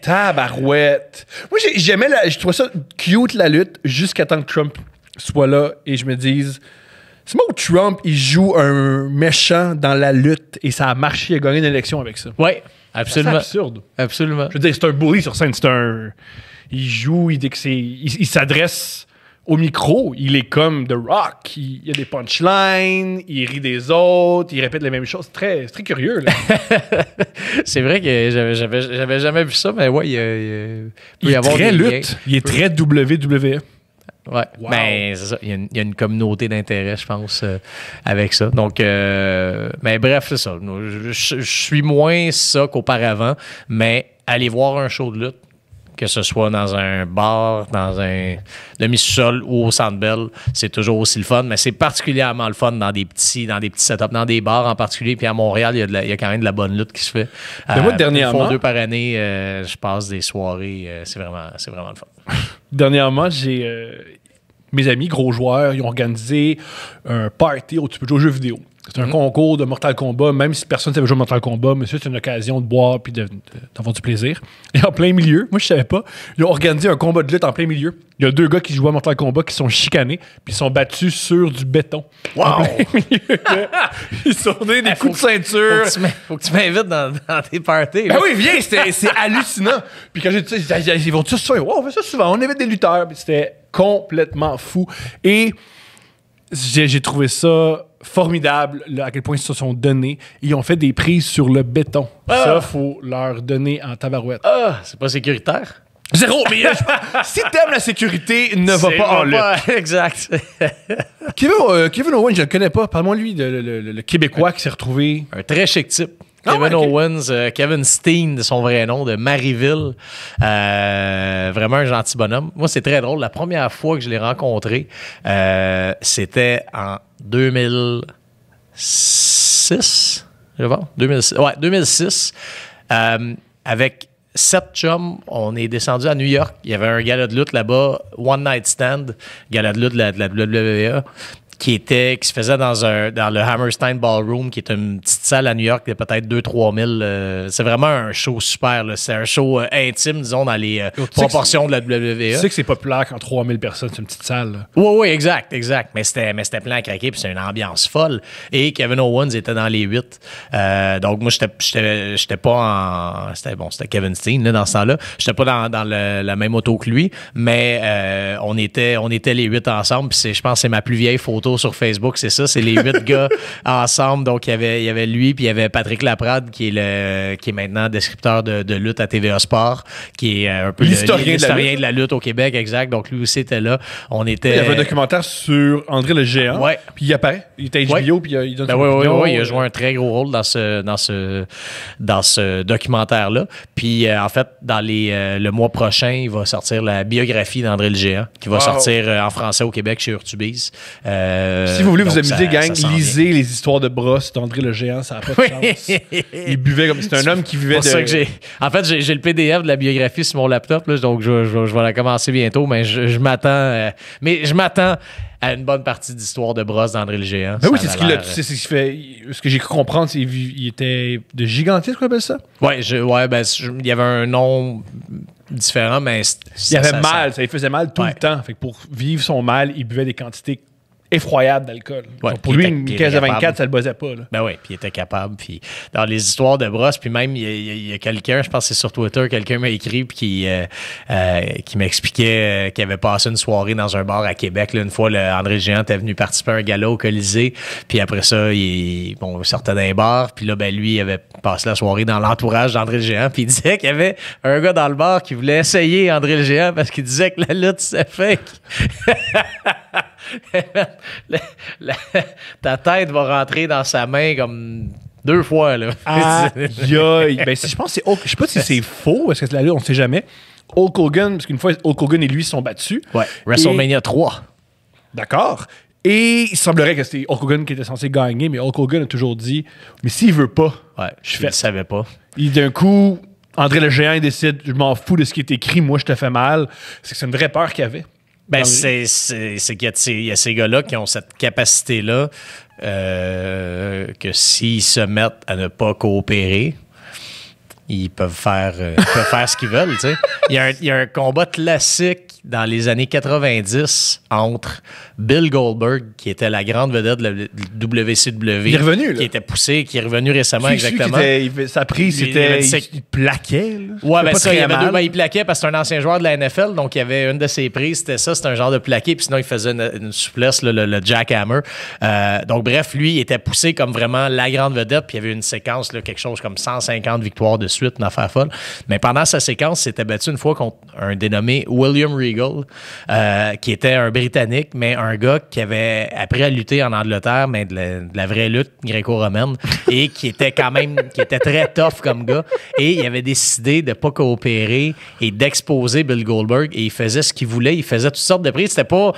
Tabarouette. Moi, je trouvais ça cute, la lutte, jusqu'à temps que Trump soit là et je me dise, C'est moi où Trump, il joue un méchant dans la lutte et ça a marché, il a gagné une élection avec ça. Oui, absolument. C'est absurde. Absolument. Je veux dire, c'est un bully sur scène. Il joue, il s'adresse au micro. Il est comme The Rock. Il y a des punchlines, il rit des autres, il répète les mêmes choses. C'est très curieux. Là. C'est vrai que j'avais jamais vu ça, mais ouais, Il est très lutte. Il est très WWE. Ouais, wow. Ben, c'est ça. Il y a une communauté d'intérêt, je pense, avec ça. Donc, mais bref, c'est ça. Je suis moins ça qu'auparavant, mais aller voir un show de lutte, que ce soit dans un bar, dans un demi-sous-sol ou au Centre Bell, c'est toujours aussi le fun, mais c'est particulièrement le fun dans des petits setups, dans des bars en particulier. Puis à Montréal, il y a quand même de la bonne lutte qui se fait. Moi, dernièrement, une fois 2 par année, je passe des soirées. C'est vraiment le fun. Dernièrement, j'ai mes amis, gros joueurs, ils ont organisé un party où tu peux jouer aux jeux vidéo. C'est un concours de Mortal Kombat, même si personne ne savait jouer à Mortal Kombat, mais c'est une occasion de boire et d'avoir du plaisir. Et en plein milieu, moi je savais pas, ils ont organisé un combat de lutte en plein milieu. Il y a 2 gars qui jouent à Mortal Kombat qui sont chicanés, puis ils sont battus sur du béton. Wow! En plein milieu. Ils sont donnés des coups de ceinture. Faut que tu m'invites dans tes parties. Ben oui, viens, c'est hallucinant. Puis quand j'ai dit ça, ils vont tous ça, wow, on fait ça souvent, on invite des lutteurs. Puis c'était complètement fou. Et j'ai trouvé ça formidable, là, à quel point ils se sont donnés. Ils ont fait des prises sur le béton. Ça, faut leur donner en tabarouette. Ah, c'est pas sécuritaire? Zéro, mais si t'aimes la sécurité, ne va pas en lutte. Exact. Kevin Owens, je le connais pas. Parle-moi, lui, le Québécois qui s'est retrouvé... Un très chic type. Ah Kevin ouais, Owens, Kevin Steen, de son vrai nom, de Marieville. Vraiment un gentil bonhomme. Moi, c'est très drôle. La première fois que je l'ai rencontré, c'était en 2006. Je pense. 2006. Ouais, 2006. Avec 7 chums, on est descendu à New York. Il y avait un gala de lutte là-bas, One Night Stand, gala de lutte de la WWE. Qui se faisait dans le Hammerstein Ballroom, qui est une petite salle à New York de peut-être 2-3 000. C'est vraiment un show super. Là. C'est un show intime, disons, dans les proportions de la WWE. Tu sais que c'est populaire quand 3000 personnes, c'est une petite salle. Oui, exact. Mais c'était plein à craquer, puis c'est une ambiance folle. Et Kevin Owens était dans les 8. Donc moi, j'étais pas en... C'était Kevin Steen, là, dans ce temps-là. J'étais pas dans la même auto que lui, mais on était les 8 ensemble, puis je pense que c'est ma plus vieille photo sur Facebook, c'est ça, c'est les 8 gars ensemble. Donc, il y avait lui, puis il y avait Patrick Laprade, qui est maintenant descripteur de lutte à TVA Sport, qui est un peu l'historien de la lutte au Québec, exact. Donc, lui aussi était là. Il y avait un documentaire sur André le Géant, ouais. Puis il apparaît, il était HBO, puis il donne son opinion. Oui, il a joué un très gros rôle dans ce documentaire-là. Puis, en fait, le mois prochain, il va sortir la biographie d'André le Géant, qui va sortir en français au Québec chez Urtubise. Si vous voulez vous amuser, gang, lisez les histoires de brosses d'André le Géant, ça n'a pas de chance. Il buvait comme... C'est un homme qui vivait de... Ça que en fait, j'ai le PDF de la biographie sur mon laptop, là, donc je vais la commencer bientôt, mais je m'attends... je m'attends à une bonne partie d'histoire de brosse d'André le Géant. Ben oui, c'est ce qu'il a... C'est ce qu'il fait... Ce que j'ai cru comprendre, c'est qu'il était de gigantisme, qu'on appelle ça? Oui, il y avait un nom... différent, mais... Il avait mal, ça lui faisait mal tout le temps. Fait que pour vivre son mal, il buvait des quantités effroyable d'alcool. Ouais, pour lui, une 15 à 24, ça le buzzait pas. Là. Ben oui, puis il était capable. Puis dans les histoires de brosse, puis même, il y a quelqu'un, je pense que c'est sur Twitter, quelqu'un m'a écrit puis qui m'expliquait qu'il avait passé une soirée dans un bar à Québec. Là, une fois, André Géant était venu participer à un gala au Colisée, puis après ça, il sortait d'un bar, puis là, ben lui, il avait passé la soirée dans l'entourage d'André Géant, puis il disait qu'il y avait un gars dans le bar qui voulait essayer André Géant parce qu'il disait que la lutte, c'est fake. Ta tête va rentrer dans sa main comme 2 fois. Là. Ben, je pense que je sais pas si c'est faux, parce que la lutte, on ne sait jamais. Hulk Hogan, parce qu'une fois, Hulk Hogan et lui se sont battus. Ouais, WrestleMania 3. D'accord. Et il semblerait que c'était Hulk Hogan qui était censé gagner, mais Hulk Hogan a toujours dit « Mais s'il veut pas, je fais. » Il ne savait pas. Et d'un coup, André le Géant, il décide « Je m'en fous de ce qui est écrit, moi je te fais mal. » C'est une vraie peur qu'il avait. Ben, c'est qu'il y a ces gars-là qui ont cette capacité-là que s'ils se mettent à ne pas coopérer, ils peuvent faire ce qu'ils veulent, tu sais. Il y a un combat classique dans les années 90 entre Bill Goldberg, qui était la grande vedette de la WCW. Il est revenu, là. Qui était poussé, qui est revenu récemment, exactement. Sa prise, c'était... Il plaquait, là. Ouais, ben ça, il y avait deux. Ben, il plaquait parce que c'est un ancien joueur de la NFL, donc il y avait une de ses prises, c'était ça, c'était un genre de plaqué, puis sinon il faisait une souplesse, là, le jackhammer. Donc bref, lui, il était poussé comme vraiment la grande vedette, puis il y avait une séquence, là, quelque chose comme 150 victoires de suite, une affaire folle. Mais pendant sa séquence, il s'était battu une fois contre un dénommé William Regal, qui était un Britannique, mais un gars qui avait appris à lutter en Angleterre, mais de la vraie lutte gréco-romaine, et qui était quand même, qui était très tough comme gars. Et il avait décidé de ne pas coopérer et d'exposer Bill Goldberg, et il faisait ce qu'il voulait, il faisait toutes sortes de prises. C'était pas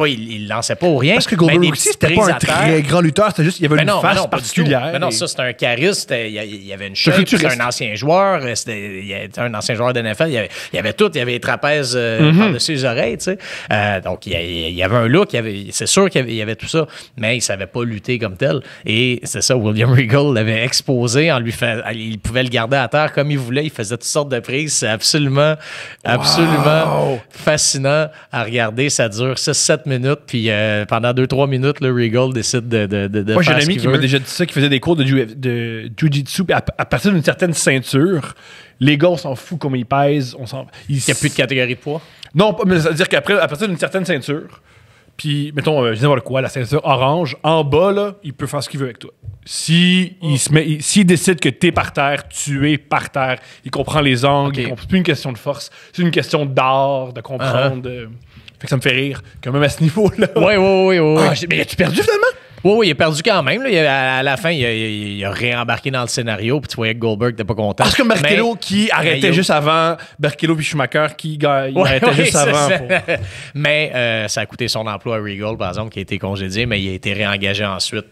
il lançait pas ou rien. Parce que Goldberg aussi, c'était pas un très grand lutteur, c'était juste, il y avait une face particulière. Mais non, ça, c'était un charisme, il y avait une shape, c'était un ancien joueur, il était un ancien joueur de NFL, il y avait tout, il y avait les trapèzes par-dessus les oreilles, tu sais. Donc, il y avait un look, c'est sûr qu'il y avait tout ça, mais il savait pas lutter comme tel. Et c'est ça, William Regal l'avait exposé, il pouvait le garder à terre comme il voulait, il faisait toutes sortes de prises. C'est absolument fascinant à regarder. Ça dure 6-7 minutes, puis pendant 2-3 minutes, le Regal décide de moi, faire j'ai un ami qui m'a déjà dit ça, qui faisait des cours de Jiu-Jitsu, puis à partir d'une certaine ceinture, les gars, on s'en fout comment ils pèsent. Il n'y a plus de catégorie de poids? Non, mais ça veut dire qu'après, à partir d'une certaine ceinture, puis, mettons, je dis n'importe quoi, la ceinture orange, en bas, là, il peut faire ce qu'il veut avec toi. S'il décide que t'es par terre, tu es par terre, il comprend les angles, c'est plus une question de force, c'est une question d'art, de comprendre. Fait que ça me fait rire, quand même à ce niveau-là. Oui. Mais as-tu perdu finalement? Oui, il a perdu quand même. Là. À la fin, il a réembarqué dans le scénario, puis tu voyais que Goldberg n'était pas content. Parce que Barrichello qui arrêtait juste avant, Barrichello puis Schumacher qui arrêtait juste avant. Mais ça a coûté son emploi à Regal, par exemple, qui a été congédié, mais il a été réengagé ensuite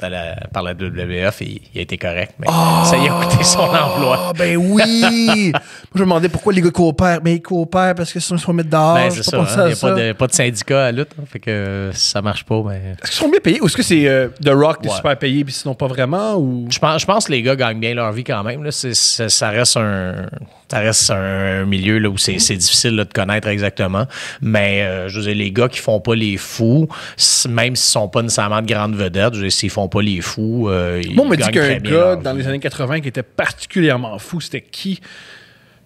par la WWF et il a été correct. Mais ça y a coûté son emploi. Ben oui! Moi, je me demandais pourquoi les gars coopèrent. Mais ils coopèrent parce que sinon ils se font mettre dehors. Ben, c'est ça. Il n'y a pas de syndicat à lutte, fait que ça marche pas. Mais... Est-ce qu'ils sont bien payés ou est-ce que c'est The Rock, t'es super payé, puis sinon pas vraiment? Ou... Je pense que les gars gagnent bien leur vie quand même. Là. Ça reste un milieu là, où c'est difficile là, de connaître exactement. Mais je veux dire, les gars qui font pas les fous, même s'ils sont pas nécessairement de grandes vedettes, je veux dire, s'ils font pas les fous, ils moi, on m'a dit qu'un gars dans vie. les années 80 qui était particulièrement fou, c'était qui?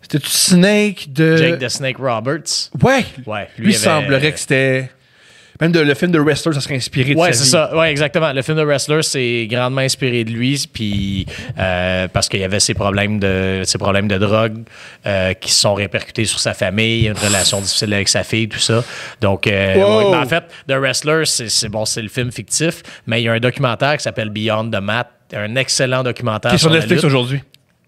C'était-tu Snake de... Jake the Snake Roberts. Ouais. Lui, il semblerait que c'était... Même le film de Wrestler, ça serait inspiré de sa vie. C'est ça. Ouais, exactement. Le film de Wrestler, c'est grandement inspiré de lui, puis parce qu'il y avait ses problèmes de drogue qui se sont répercutés sur sa famille, une relation difficile avec sa fille, tout ça. Donc, en fait, The Wrestler, c'est le film fictif, mais il y a un documentaire qui s'appelle Beyond the Mat, un excellent documentaire. Qui est sur Netflix aujourd'hui.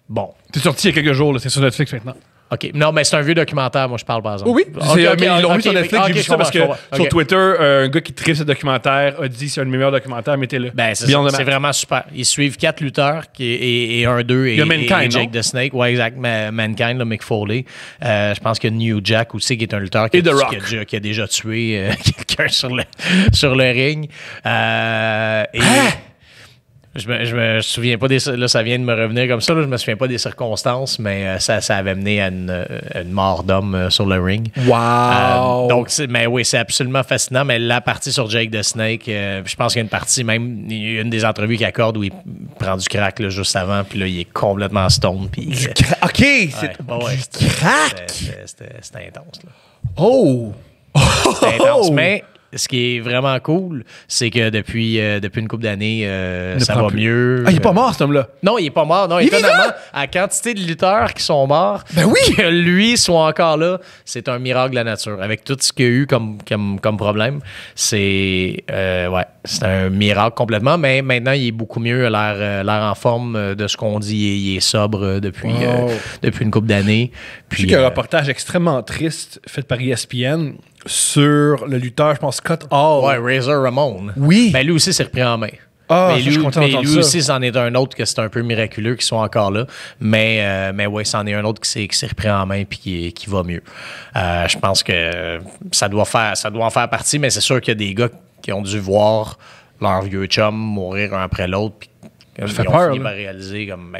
Bon. C'est sorti il y a quelques jours, là, c'est sur Netflix maintenant. OK. Non, mais c'est un vieux documentaire, moi, je parle, par exemple. Oui. Mais ils l'ont mis sur Netflix, j'ai vu ça parce que sur Twitter, un gars qui tripe ce documentaire a dit c'est un de mes meilleurs documentaires, mettez-le. Ben, c'est vraiment super. Ils suivent 4 lutteurs et un d'eux et Jake the Snake. Ouais, exact. Mankind, là, Mick Foley. Je pense qu'il y a New Jack aussi, qui est un lutteur qui a déjà tué quelqu'un sur le ring. Je me souviens pas là, ça vient de me revenir comme ça, là, je me souviens pas des circonstances, mais ça avait mené à une mort d'homme sur le ring. Wow! Donc, mais oui, c'est absolument fascinant, mais la partie sur Jake the Snake, je pense qu'il y a une partie, même, il y a une des entrevues qu'il accorde où il prend du crack là, juste avant, puis là, il est complètement stone. Puis, du crack? OK! C'est du crack! C'était intense. Là. Oh! C'était intense, mais... Ce qui est vraiment cool, c'est que depuis une couple d'années, ça va mieux. Ah, il est pas mort, cet homme-là? Non, il est pas mort. Non, étonnamment, à la quantité de lutteurs qui sont morts, que lui soit encore là, c'est un miracle de la nature. Avec tout ce qu'il y a eu comme problème, c'est un miracle complètement. Mais maintenant, il est beaucoup mieux, l'air en forme de ce qu'on dit. Il est sobre depuis une couple d'années. Puis il y a un reportage extrêmement triste fait par ESPN sur le lutteur, je pense, Scott Hall. Ouais, Razor Ramon. Oui. Ben lui aussi s'est repris en main. Mais je suis content d'entendre ça. Lui aussi, c'en est un autre que c'est un peu miraculeux qu'ils sont encore là. Mais ouais, c'en est un autre qui s'est repris en main et qui va mieux. Je pense que ça doit en faire partie, mais c'est sûr qu'il y a des gars qui ont dû voir leur vieux chum mourir un après l'autre. Puis ils ont fini par réaliser comme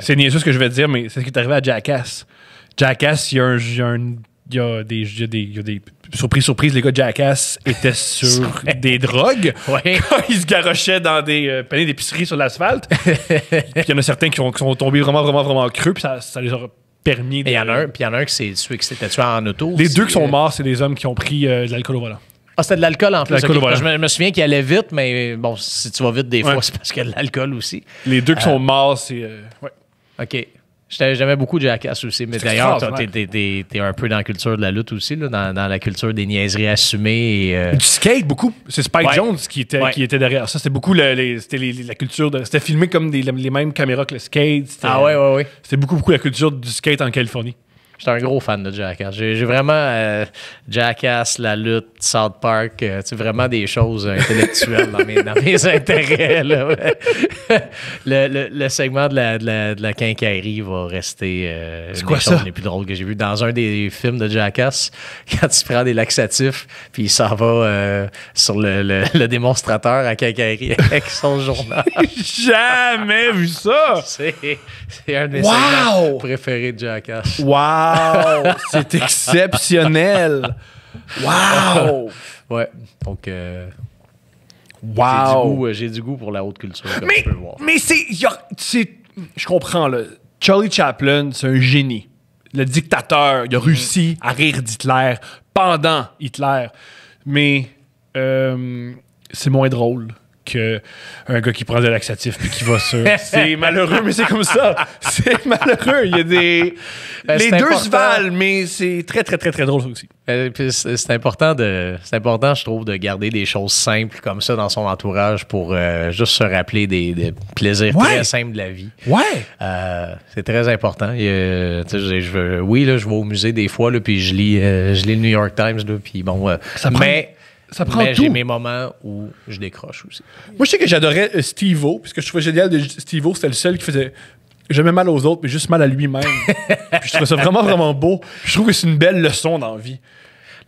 C'est niaiseux ce que je vais te dire, mais c'est ce qui est arrivé à Jackass. Jackass, il y a des surprise, les gars de Jackass étaient sur des drogues Ouais. quand ils se garochaient dans des paniers d'épicerie sur l'asphalte. Puis il y en a certains qui sont tombés vraiment creux, puis ça les a permis de... Il y en a un qui s'était tué en auto. Les aussi. deux qui sont morts, c'est des hommes qui ont pris de l'alcool au volant. Ah, c'était de l'alcool en plus. L'alcool, Ok. voilà. Je me souviens qu'il allait vite, mais bon, si tu vas vite des fois, Ouais. c'est parce qu'il y a de l'alcool aussi. Les deux qui sont morts, c'est... ouais. OK. J'aimais beaucoup Jackass aussi, mais d'ailleurs, extraordinaire. t'es un peu dans la culture de la lutte aussi, là, dans la culture des niaiseries assumées. Et, Du skate, beaucoup. C'est Spike Ouais. Jones qui était derrière ça. C'était beaucoup la culture de... C'était filmé comme les mêmes caméras que le skate. ouais. C'était beaucoup la culture du skate en Californie. J'étais un gros fan de Jackass. J'ai vraiment Jackass, la lutte, South Park, tu sais, vraiment des choses intellectuelles dans mes intérêts. Là, ouais. le segment de la quincaillerie va rester une quoi des choses ça? les plus drôles que j'ai vues dans un des films de Jackass. Quand il prend des laxatifs, puis il s'en va sur le démonstrateur à quincaillerie avec son journal. Jamais vu ça! C'est un de mes Wow! segments préférés de Jackass. Wow! C'est exceptionnel! Wow! Ouais, donc Wow! j'ai du goût pour la haute culture, comme tu peux le voir. Mais je comprends, là. Charlie Chaplin, c'est un génie. Le dictateur, il a réussi à rire d'Hitler pendant Hitler. Mais c'est moins drôle qu'un gars qui prend des laxatifs puis qui va sur... C'est malheureux, mais c'est comme ça. C'est malheureux. Il y a des... Ben, les c'est deux important. se valent, mais c'est très drôle, ça aussi. Puis c'est important, je trouve, de garder des choses simples comme ça dans son entourage pour juste se rappeler des plaisirs Ouais. très simples de la vie. Ouais! C'est très important. Tu sais, je vais au musée des fois, là, puis je lis le New York Times, là, puis bon... Ça prend mais tout. j'ai mes moments où je décroche aussi. Moi, je sais que j'adorais Steve-O, puisque je trouvais génial de Steve-O, c'était le seul qui faisait jamais mal aux autres, mais juste mal à lui-même. Puis je trouvais ça vraiment beau. Puis je trouve que c'est une belle leçon dans la vie.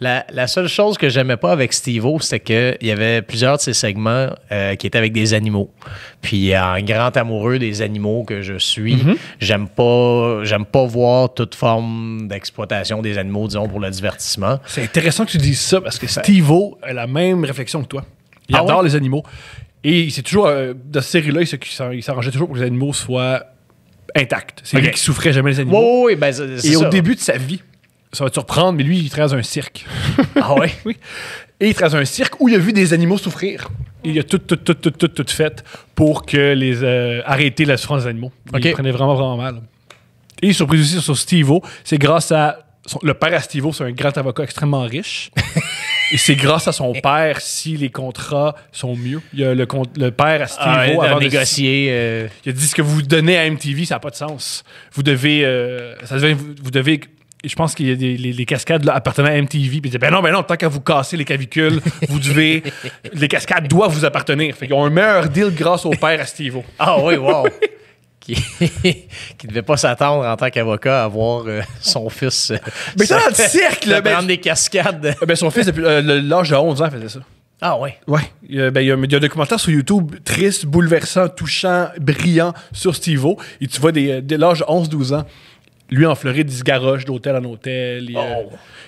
La seule chose que j'aimais pas avec Steve-O, c'était qu'il y avait plusieurs de ses segments qui étaient avec des animaux. Puis en grand amoureux des animaux que je suis, j'aime pas voir toute forme d'exploitation des animaux, disons, pour le divertissement. C'est intéressant que tu dises ça, parce que Steve-O a la même réflexion que toi. Il adore les animaux. Et c'est toujours, dans cette série-là, il s'arrangeait toujours pour que les animaux soient intacts. C'est lui qui souffrait jamais les animaux. Oui, ben c'est Et ça. au début de sa vie, ça va te surprendre, mais lui, il travaille dans un cirque. Ah ouais? Oui. Et il travaille dans un cirque où il a vu des animaux souffrir. Et il a tout fait pour que arrêter la souffrance des animaux. Il prenait vraiment mal. Et surprise aussi sur Steve-O, c'est grâce à... le père à Steve-O, c'est un grand avocat extrêmement riche. Et c'est grâce à son père si les contrats sont mieux. Il y a le père à Steve-O avant de négocier. il a dit ce que vous donnez à MTV, ça n'a pas de sens. Vous devez... vous devez... Je pense qu'il y a les cascades là, appartenant à MTV. Puis il dit, ben non, tant qu'à vous casser les clavicules, vous devez... Les cascades doivent vous appartenir. Fait qu'ils ont un meilleur deal grâce au père à Steve-O. Ah oui, wow! qui devait pas s'attendre en tant qu'avocat à voir son fils... Mais ça, dans le cirque, là... prendre des cascades. Son fils, depuis l'âge de 11 ans, faisait ça. Ah oui? Ouais. Il y a un documentaire sur YouTube triste, bouleversant, touchant, brillant sur Steve-O. Et tu vois dès l'âge de 11-12 ans, lui en Floride, il se garoche d'hôtel en hôtel.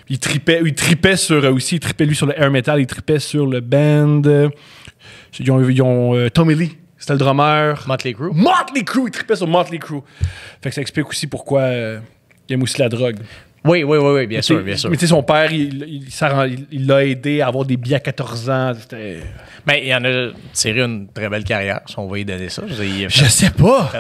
Il tripait sur aussi, il tripait lui sur le air metal, il tripait sur le band. Ils ont Tommy Lee, c'était le drummer. Motley Crue. Motley Crue, il tripait sur Motley Crue. Fait que ça explique aussi pourquoi il aime aussi la drogue. Oui, bien sûr. Mais tu sais, son père, il l'a aidé à avoir des billets à 14 ans. Mais il en a tiré une très belle carrière, si on va lui donner ça. Je sais pas.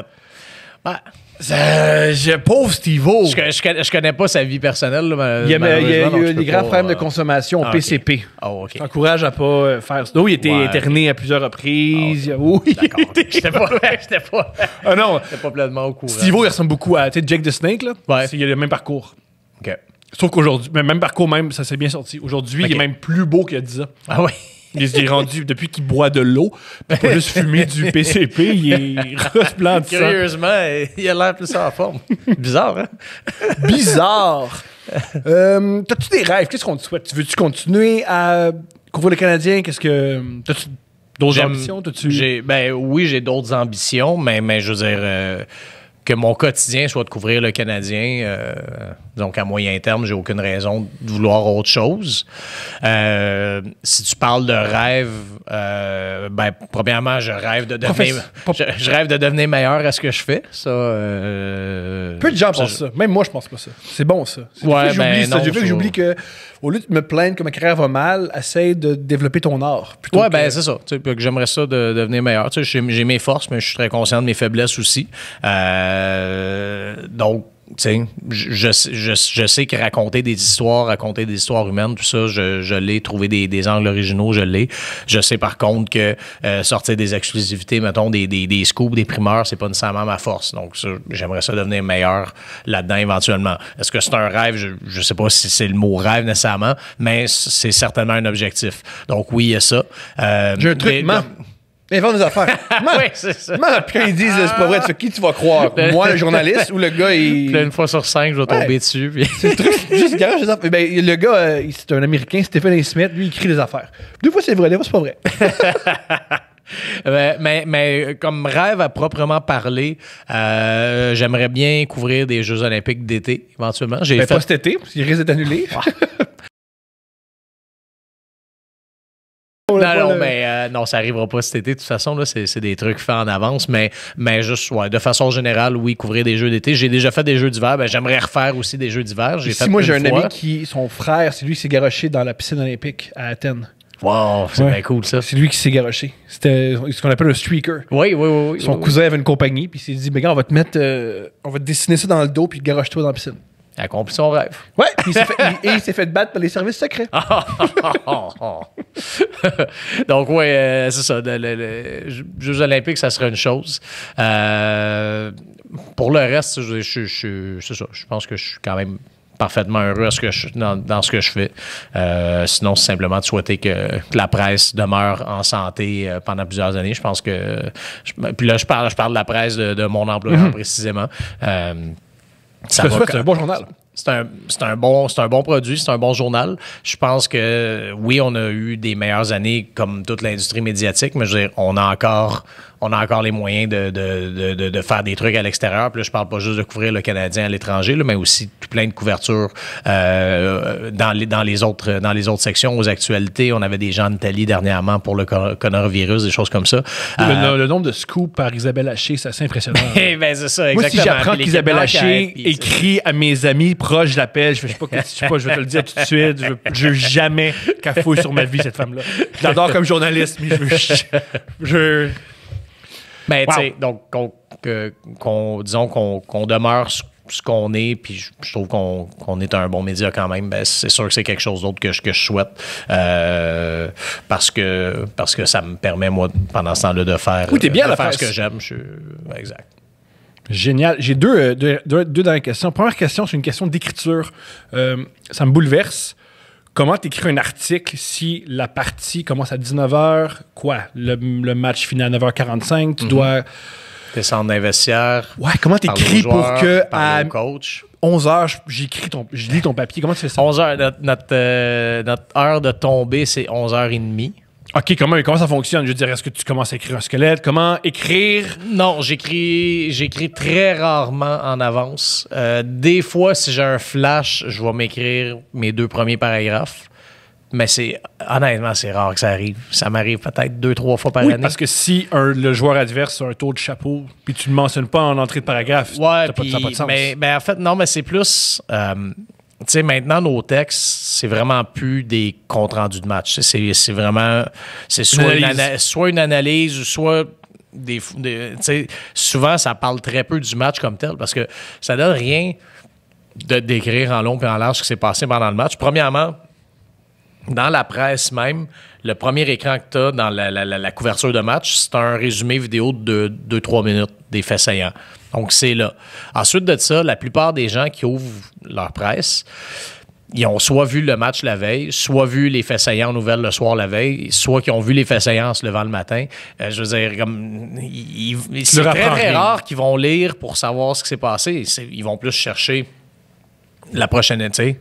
Pauvre Steve-O. Je connais pas sa vie personnelle. Là, il y a eu des graves problèmes de consommation au PCP. OK. Je t'encourage à pas faire ça. Oui, il était interné à plusieurs reprises. Oui, d'accord. J'étais pas Ah non. pleinement au courant. Steve-O, il ressemble beaucoup à Jake the Snake. Là. Ouais. Il a le même parcours. OK. Sauf qu'aujourd'hui, même parcours, ça s'est bien sorti. Aujourd'hui, il est même plus beau qu'il y a 10 ans. Ah oui? Il est rendu, depuis qu'il boit de l'eau, puis pas juste fumer du PCP, il est resplendissant. Curieusement, il a l'air plus en forme. Bizarre, hein? Bizarre. T'as-tu des rêves? Qu'est-ce qu'on te souhaite? Veux-tu continuer à couvrir le Canadien? T'as-tu d'autres ambitions? Oui, j'ai d'autres ambitions, mais je veux dire... que mon quotidien soit de couvrir le Canadien. Donc, à moyen terme, j'ai aucune raison de vouloir autre chose. Si tu parles de rêve, premièrement, je rêve de devenir, je rêve de devenir meilleur à ce que je fais. Ça, peu de gens pensent ça. Même moi, je pense pas ça. C'est bon, ça. J'oublie que, au lieu de me plaindre que ma carrière va mal, essaye de développer ton art. C'est ça. Tu sais, que j'aimerais ça de devenir meilleur. Tu sais, j'ai mes forces, mais je suis très conscient de mes faiblesses aussi. Donc, tu sais, je sais que raconter des histoires humaines, tout ça, je l'ai, trouvé des angles originaux, je l'ai. Je sais par contre que sortir des exclusivités, mettons, des scoops, des primeurs, c'est pas nécessairement ma force. Donc, ça, j'aimerais ça devenir meilleur là-dedans éventuellement. Est-ce que c'est un rêve? Je sais pas si c'est le mot rêve nécessairement, mais c'est certainement un objectif. Donc, oui, il y a ça. J'ai un truc, invente des affaires. Oui, c'est ça. Puis quand ils disent c'est pas vrai, tu fais qui tu vas croire? Moi, le journaliste, ou le gars, il. Puis là, une fois sur 5, je vais tomber dessus. Puis... C'est le truc, juste garage des affaires. Ben, le gars, c'est un Américain, Stephen A. Smith, lui, il écrit des affaires. Des fois, c'est vrai, des fois, c'est pas vrai. mais comme rêve à proprement parler, j'aimerais bien couvrir des Jeux olympiques d'été, éventuellement. Pas cet été, parce qu'il risque d'être annulé. Non, ça arrivera pas cet été. De toute façon, là, c'est des trucs faits en avance. Mais juste, de façon générale, oui, couvrir des jeux d'été. J'ai déjà fait des jeux d'hiver. J'aimerais refaire aussi des jeux d'hiver. Moi, j'ai un ami son frère, c'est lui qui s'est garoché dans la piscine olympique à Athènes. Wow, c'est bien cool, ça. C'est lui qui s'est garoché. C'était ce qu'on appelle un streaker. Oui. Son cousin avait une compagnie, puis il s'est dit, gars, on va te dessiner ça dans le dos, puis garoche-toi dans la piscine. Accompli son rêve. Ouais, puis il s'est fait battre par les services secrets. Donc, c'est ça. Les Jeux olympiques, ça serait une chose. Pour le reste, c'est ça. Je pense que je suis quand même parfaitement heureux dans ce que je fais. Sinon, c'est simplement de souhaiter que la presse demeure en santé pendant plusieurs années. Je pense que... Puis là, je parle de la presse de mon employeur précisément. C'est un bon journal. C'est un bon produit, c'est un bon journal. Je pense que oui, on a eu des meilleures années comme toute l'industrie médiatique, mais je veux dire, on a encore les moyens de faire des trucs à l'extérieur. Puis là, je parle pas juste de couvrir le Canadien à l'étranger, là, mais aussi tout plein de couvertures dans les autres sections. Aux actualités, on avait des gens en Italie dernièrement pour le coronavirus, des choses comme ça. Le nombre de scoops par Isabelle Haché, c'est assez impressionnant. Ben, c'est ça, exactement. Moi, si j'apprends qu'Isabelle Haché écrit à mes amis proches, je l'appelle, je vais te le dire tout de suite, je veux jamais qu'elle fouille sur ma vie, cette femme-là. Je l'adore comme journaliste, mais Mais tu sais, donc disons qu'on demeure ce qu'on est, puis je trouve qu'on est un bon média quand même. Ben, c'est sûr que c'est quelque chose d'autre que je souhaite, parce que ça me permet, moi, pendant ce temps-là, de faire, oui, t'es bien de faire ce que j'aime. Exact. Génial. J'ai deux dernières questions. Première question, c'est une question d'écriture. Ça me bouleverse. Comment t'écris un article si la partie commence à 19h? Quoi? Le match finit à 9h45? Tu dois... Descendre dans les vestiaires. Ouais, comment t'écris pour que à coach. 11h, je lis ton papier? Comment tu fais ça? 11h, notre heure de tomber, c'est 11h30. OK, comment ça fonctionne? Je veux dire, est-ce que tu commences à écrire un squelette? Comment écrire? Non, j'écris très rarement en avance. Des fois, si j'ai un flash, je vais m'écrire mes 2 premiers paragraphes. Mais honnêtement, c'est rare que ça arrive. Ça m'arrive peut-être 2-3 fois par année. Parce que si le joueur adverse a un tour de chapeau, puis tu ne le mentionnes pas en entrée de paragraphe, ça n'a pas de sens. Mais en fait, non, mais c'est plus... tu sais, maintenant, nos textes, c'est vraiment plus des comptes rendus de match. C'est vraiment... C'est soit une analyse, ou soit... tu sais, souvent, ça parle très peu du match comme tel, parce que ça donne rien de décrire en long et en large ce qui s'est passé pendant le match. Premièrement, dans la presse même, le premier écran que tu as dans la couverture de match, c'est un résumé vidéo de 2-3 minutes des faits saillants. Donc, c'est là. Ensuite de ça, la plupart des gens qui ouvrent leur presse, ils ont soit vu le match la veille, soit vu les faits saillants en nouvelles le soir la veille, soit qu'ils ont vu les faits saillants en se levant le matin. Je veux dire, c'est très rare qu'ils vont lire pour savoir ce qui s'est passé. Ils vont plus chercher la prochaine été,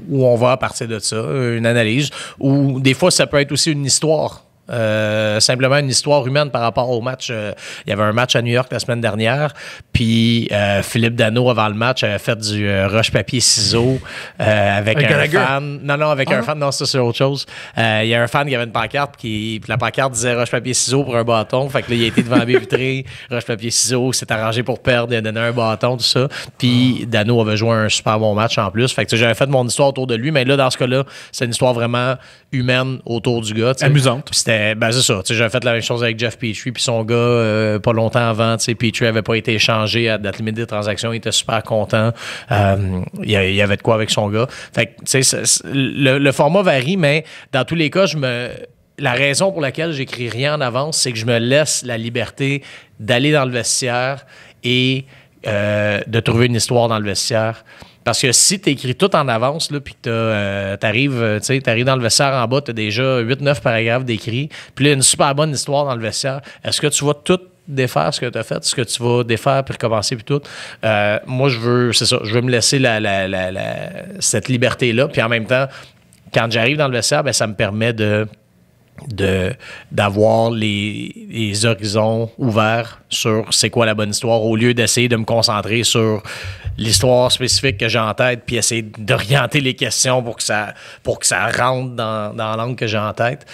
où on va à partir de ça, une analyse, ou des fois, ça peut être aussi une histoire Simplement une histoire humaine par rapport au match. Il y avait un match à New York la semaine dernière, puis Philippe Danault, avant le match, avait fait du roche-papier-ciseaux avec un fan. Non, avec un fan. Non, ça, c'est autre chose. Il y a un fan qui avait une pancarte, puis la pancarte disait roche-papier-ciseaux pour un bâton. Fait que là, il a été devant la baie vitrée, roche-papier-ciseaux, s'est arrangé pour perdre, il a donné un bâton, tout ça. Puis Danault avait joué un super bon match en plus. Fait que j'avais fait mon histoire autour de lui, mais là, dans ce cas-là, c'est une histoire vraiment humaine autour du gars. Amusante. Puis c'est ça. J'avais fait la même chose avec Jeff Petrie, puis son gars, pas longtemps avant, Petrie avait pas été échangé à date limite des transactions, il était super content. Il y avait de quoi avec son gars. Fait que, le format varie, mais dans tous les cas, la raison pour laquelle j'écris rien en avance, c'est que je me laisse la liberté d'aller dans le vestiaire et de trouver une histoire dans le vestiaire. Parce que si tu écris tout en avance, là, puis que t'arrives dans le vestiaire en bas, tu as déjà 8-9 paragraphes d'écrit, puis là, une super bonne histoire dans le vestiaire, est-ce que tu vas tout défaire ce que tu as fait? Est-ce que tu vas défaire puis recommencer puis tout? Moi, je veux me laisser cette liberté-là, puis en même temps, quand j'arrive dans le vestiaire, ben, ça me permet d'avoir les horizons ouverts sur c'est quoi la bonne histoire, au lieu d'essayer de me concentrer sur l'histoire spécifique que j'ai en tête, puis essayer d'orienter les questions pour que ça rentre dans l'angle que j'ai en tête.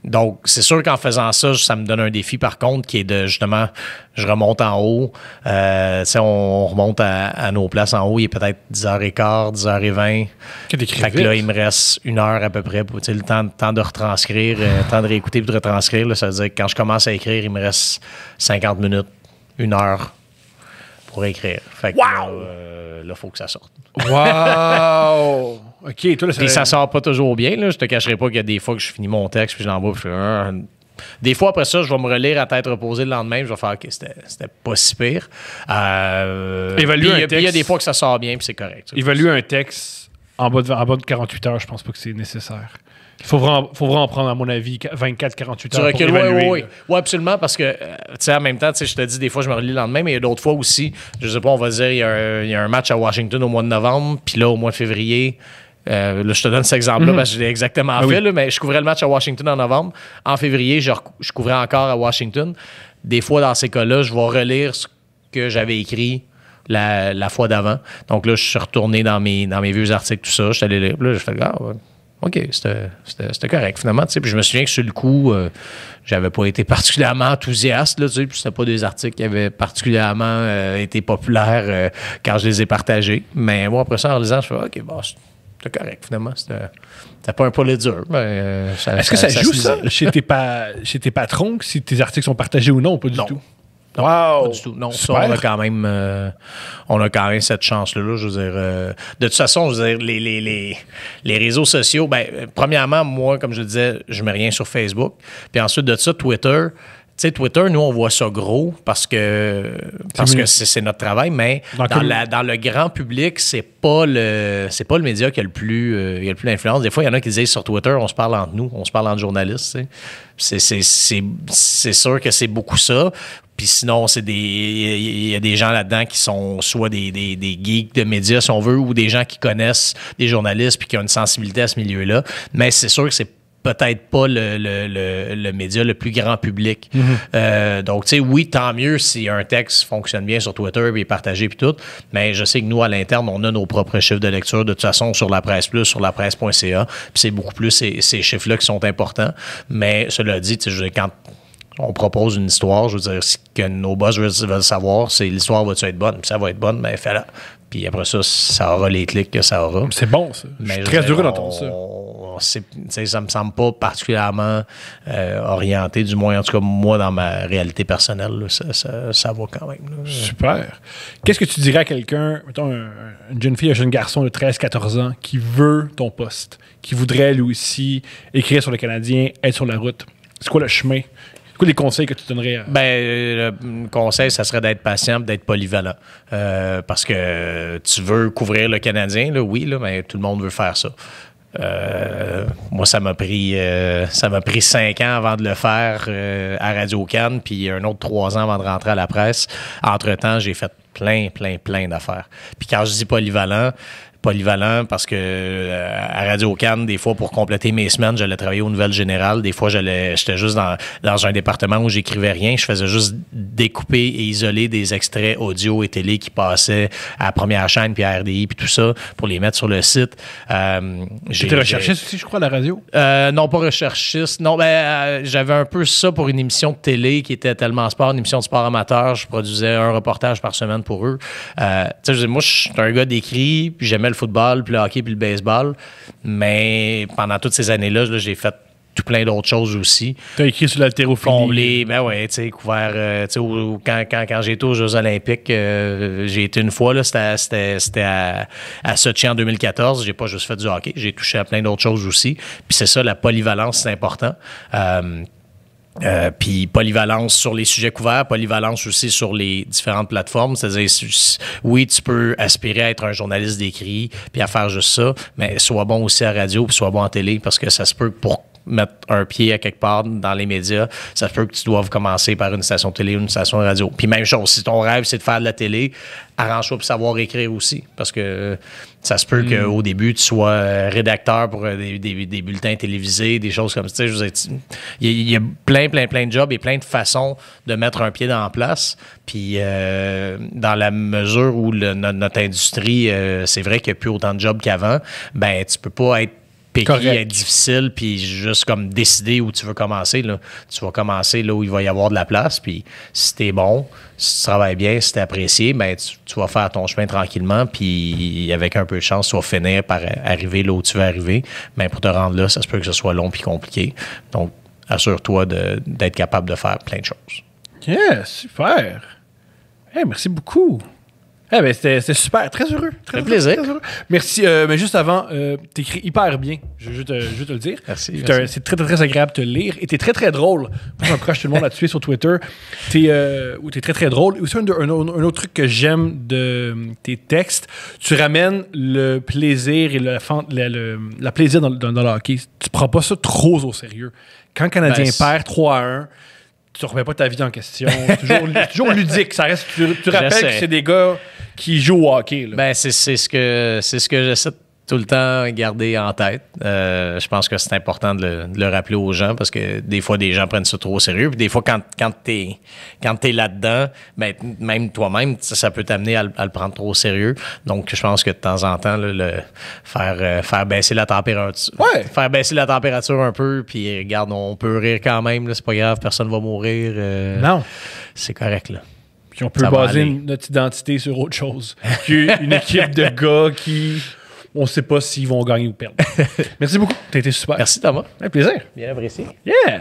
Donc, c'est sûr qu'en faisant ça, ça me donne un défi, par contre, qui est de, justement, je remonte en haut. On remonte à nos places en haut. Il est peut-être 10h15, 10h20. Fait que là, il me reste 1 heure à peu près pour le temps de retranscrire, le temps de réécouter et de retranscrire. Là, ça veut dire que quand je commence à écrire, il me reste 50 minutes, 1 heure pour écrire. Fait que là, il faut que ça sorte. Wow! OK, toi, là, puis ça sort pas toujours bien. Là. Je te cacherai pas qu'il y a des fois que je finis mon texte puis je l'envoie puis je fais... Des fois, après ça, je vais me relire à tête reposée le lendemain. Je vais faire, OK, c'était pas si pire. Puis il y a des fois que ça sort bien, puis c'est correct. Évaluer un texte en bas de 48 heures, je pense pas que c'est nécessaire. Il faut vraiment prendre, à mon avis, 24-48 heures pour évaluer. Oui, absolument, parce que, en même temps, je te dis, des fois, je me relis le lendemain, mais il y a d'autres fois aussi, je sais pas, on va dire, il y a un match à Washington au mois de novembre, puis là, au mois de février... là, je te donne cet exemple-là parce que je l'ai exactement fait, là, mais je couvrais le match à Washington en novembre. En février, je couvrais encore à Washington. Des fois, dans ces cas-là, je vais relire ce que j'avais écrit la fois d'avant. Donc là, je suis retourné dans mes vieux articles, tout ça. Je suis allé lire. Là, je fais OK, c'était correct, finalement. Puis je me souviens que sur le coup, j'avais pas été particulièrement enthousiaste. Là, puis c'était pas des articles qui avaient particulièrement été populaires quand je les ai partagés. Mais moi, après ça, en lisant, je fais OK, bon, c'était correct, finalement. C'était pas un poulet dur. Est-ce que ça joue, ça, chez tes patrons, si tes articles sont partagés ou non, ou pas du tout? Non, pas du tout. Non, ça, on a quand même cette chance-là. Là, je veux dire, de toute façon, je veux dire, les réseaux sociaux, premièrement, moi, comme je le disais, je mets rien sur Facebook. Puis ensuite de ça, Twitter. Tu sais, Twitter, nous, on voit ça gros parce que c'est notre travail, mais dans le grand public, c'est pas le média qui a le plus d'influence. Des fois, il y en a qui disent sur Twitter, on se parle entre nous, on se parle entre journalistes. C'est sûr que c'est beaucoup ça. Puis sinon, il y a des gens là-dedans qui sont soit des geeks de médias, si on veut, ou des gens qui connaissent des journalistes puis qui ont une sensibilité à ce milieu-là. Mais c'est sûr que c'est peut-être pas le média le plus grand public. Donc, tu sais, oui, tant mieux si un texte fonctionne bien sur Twitter et est partagé puis tout, mais je sais que nous, à l'interne, on a nos propres chiffres de lecture, de toute façon, sur la Presse Plus, sur lapresse.ca, puis c'est beaucoup plus ces chiffres-là qui sont importants. Mais cela dit, tu sais, quand on propose une histoire, je veux dire, ce que nos boss veulent savoir, c'est l'histoire va-tu être bonne? Puis ça va être bonne, mais fais-la. Puis après ça, ça aura les clics que ça aura. C'est bon, ça. Je suis très heureux d'entendre ça. Ça me semble pas particulièrement orienté, du moins, en tout cas, moi, dans ma réalité personnelle, là, ça va quand même. Là. Super. Qu'est-ce que tu dirais à quelqu'un, mettons, une jeune fille, un jeune garçon de 13-14 ans, qui veut ton poste, qui voudrait, lui aussi, écrire sur le Canadien, être sur la route? C'est quoi le chemin? C'est quoi les conseils que tu donnerais? Le conseil, ça serait d'être patient, d'être polyvalent. Parce que tu veux couvrir le Canadien, là, oui, là, mais tout le monde veut faire ça. Moi, ça m'a pris 5 ans avant de le faire à Radio-Can, puis un autre 3 ans avant de rentrer à la presse. Entre-temps, j'ai fait plein d'affaires. Puis quand je dis polyvalent, polyvalent parce que à Radio-Can, des fois, pour compléter mes semaines, j'allais travailler aux Nouvelles Générales. Des fois, j'étais juste dans un département où j'écrivais rien. Je faisais juste découper et isoler des extraits audio et télé qui passaient à Première Chaîne puis à RDI puis tout ça pour les mettre sur le site. J'étais recherchiste aussi, je crois, à la radio? Non, pas recherchiste. Non, j'avais un peu ça pour une émission de télé qui était Tellement Sport, une émission de sport amateur. Je produisais un reportage par semaine pour eux. Moi, je suis un gars d'écrit, puis j'aimais le football, puis le hockey, puis le baseball. Mais pendant toutes ces années-là, j'ai fait tout plein d'autres choses aussi. Tu as écrit sur l'haltérophilie. Comblé, couvert. Quand j'ai été aux Jeux Olympiques, j'ai été une fois, là, c'était à Sochi en 2014. J'ai pas juste fait du hockey, j'ai touché à plein d'autres choses aussi. Puis c'est ça, la polyvalence, c'est important. Puis polyvalence sur les sujets couverts, polyvalence aussi sur les différentes plateformes. C'est-à-dire, oui, tu peux aspirer à être un journaliste d'écrit puis à faire juste ça, mais sois bon aussi à radio puis sois bon en télé parce que ça se peut que pour mettre un pied à quelque part dans les médias, ça se peut que tu doives commencer par une station de télé ou une station de radio. Puis même chose, si ton rêve, c'est de faire de la télé, arrange-toi pour savoir écrire aussi. Parce que ça se peut qu'au début, tu sois rédacteur pour des bulletins télévisés, des choses comme ça. Il y a plein de jobs et plein de façons de mettre un pied dans la place. Puis dans la mesure où notre industrie, c'est vrai qu'il n'y a plus autant de jobs qu'avant, ben tu peux pas être être difficile, puis juste comme décider où tu veux commencer. Là. Tu vas commencer là où il va y avoir de la place, puis si t'es bon, si tu travailles bien, si t'es apprécié, ben tu vas faire ton chemin tranquillement, puis avec un peu de chance, tu vas finir par arriver là où tu veux arriver. Mais pour te rendre là, ça se peut que ce soit long puis compliqué. Donc, assure-toi d'être capable de faire plein de choses. Yeah, super! Hey, merci beaucoup! C'était super, très heureux. Très plaisir. Très heureux. Merci. Mais juste avant, t'écris hyper bien. Je veux te le dire. Merci. C'est très, très agréable de te lire. Et t'es très, très drôle. Moi, j'encourage tout le monde à te suivre sur Twitter. T'es très, très drôle. Et aussi, un autre truc que j'aime de tes textes, tu ramènes le plaisir et la plaisir dans le hockey. Tu prends pas ça trop au sérieux. Quand le Canadien perd 3-1, tu ne remets pas ta vie en question. C'est toujours ludique. Ça reste, tu rappelles que c'est des gars qui jouent au hockey. Là. C'est ce que j'essaie de tout le temps garder en tête. Je pense que c'est important de le rappeler aux gens parce que des fois, des gens prennent ça trop au sérieux. Puis des fois, quand t'es là-dedans, ben, même toi-même, ça peut t'amener à le prendre trop au sérieux. Donc, je pense que de temps en temps, là, faire baisser la température. Ouais. Faire baisser la température un peu, puis regarde, on peut rire quand même. Là, c'est pas grave, personne va mourir. Non. C'est correct, là. Puis on peut baser notre identité sur autre chose qu'une équipe de gars qui... On ne sait pas s'ils vont gagner ou perdre. Merci beaucoup. T'as été super. Merci, Thomas. Un plaisir. Bien apprécié. Yeah!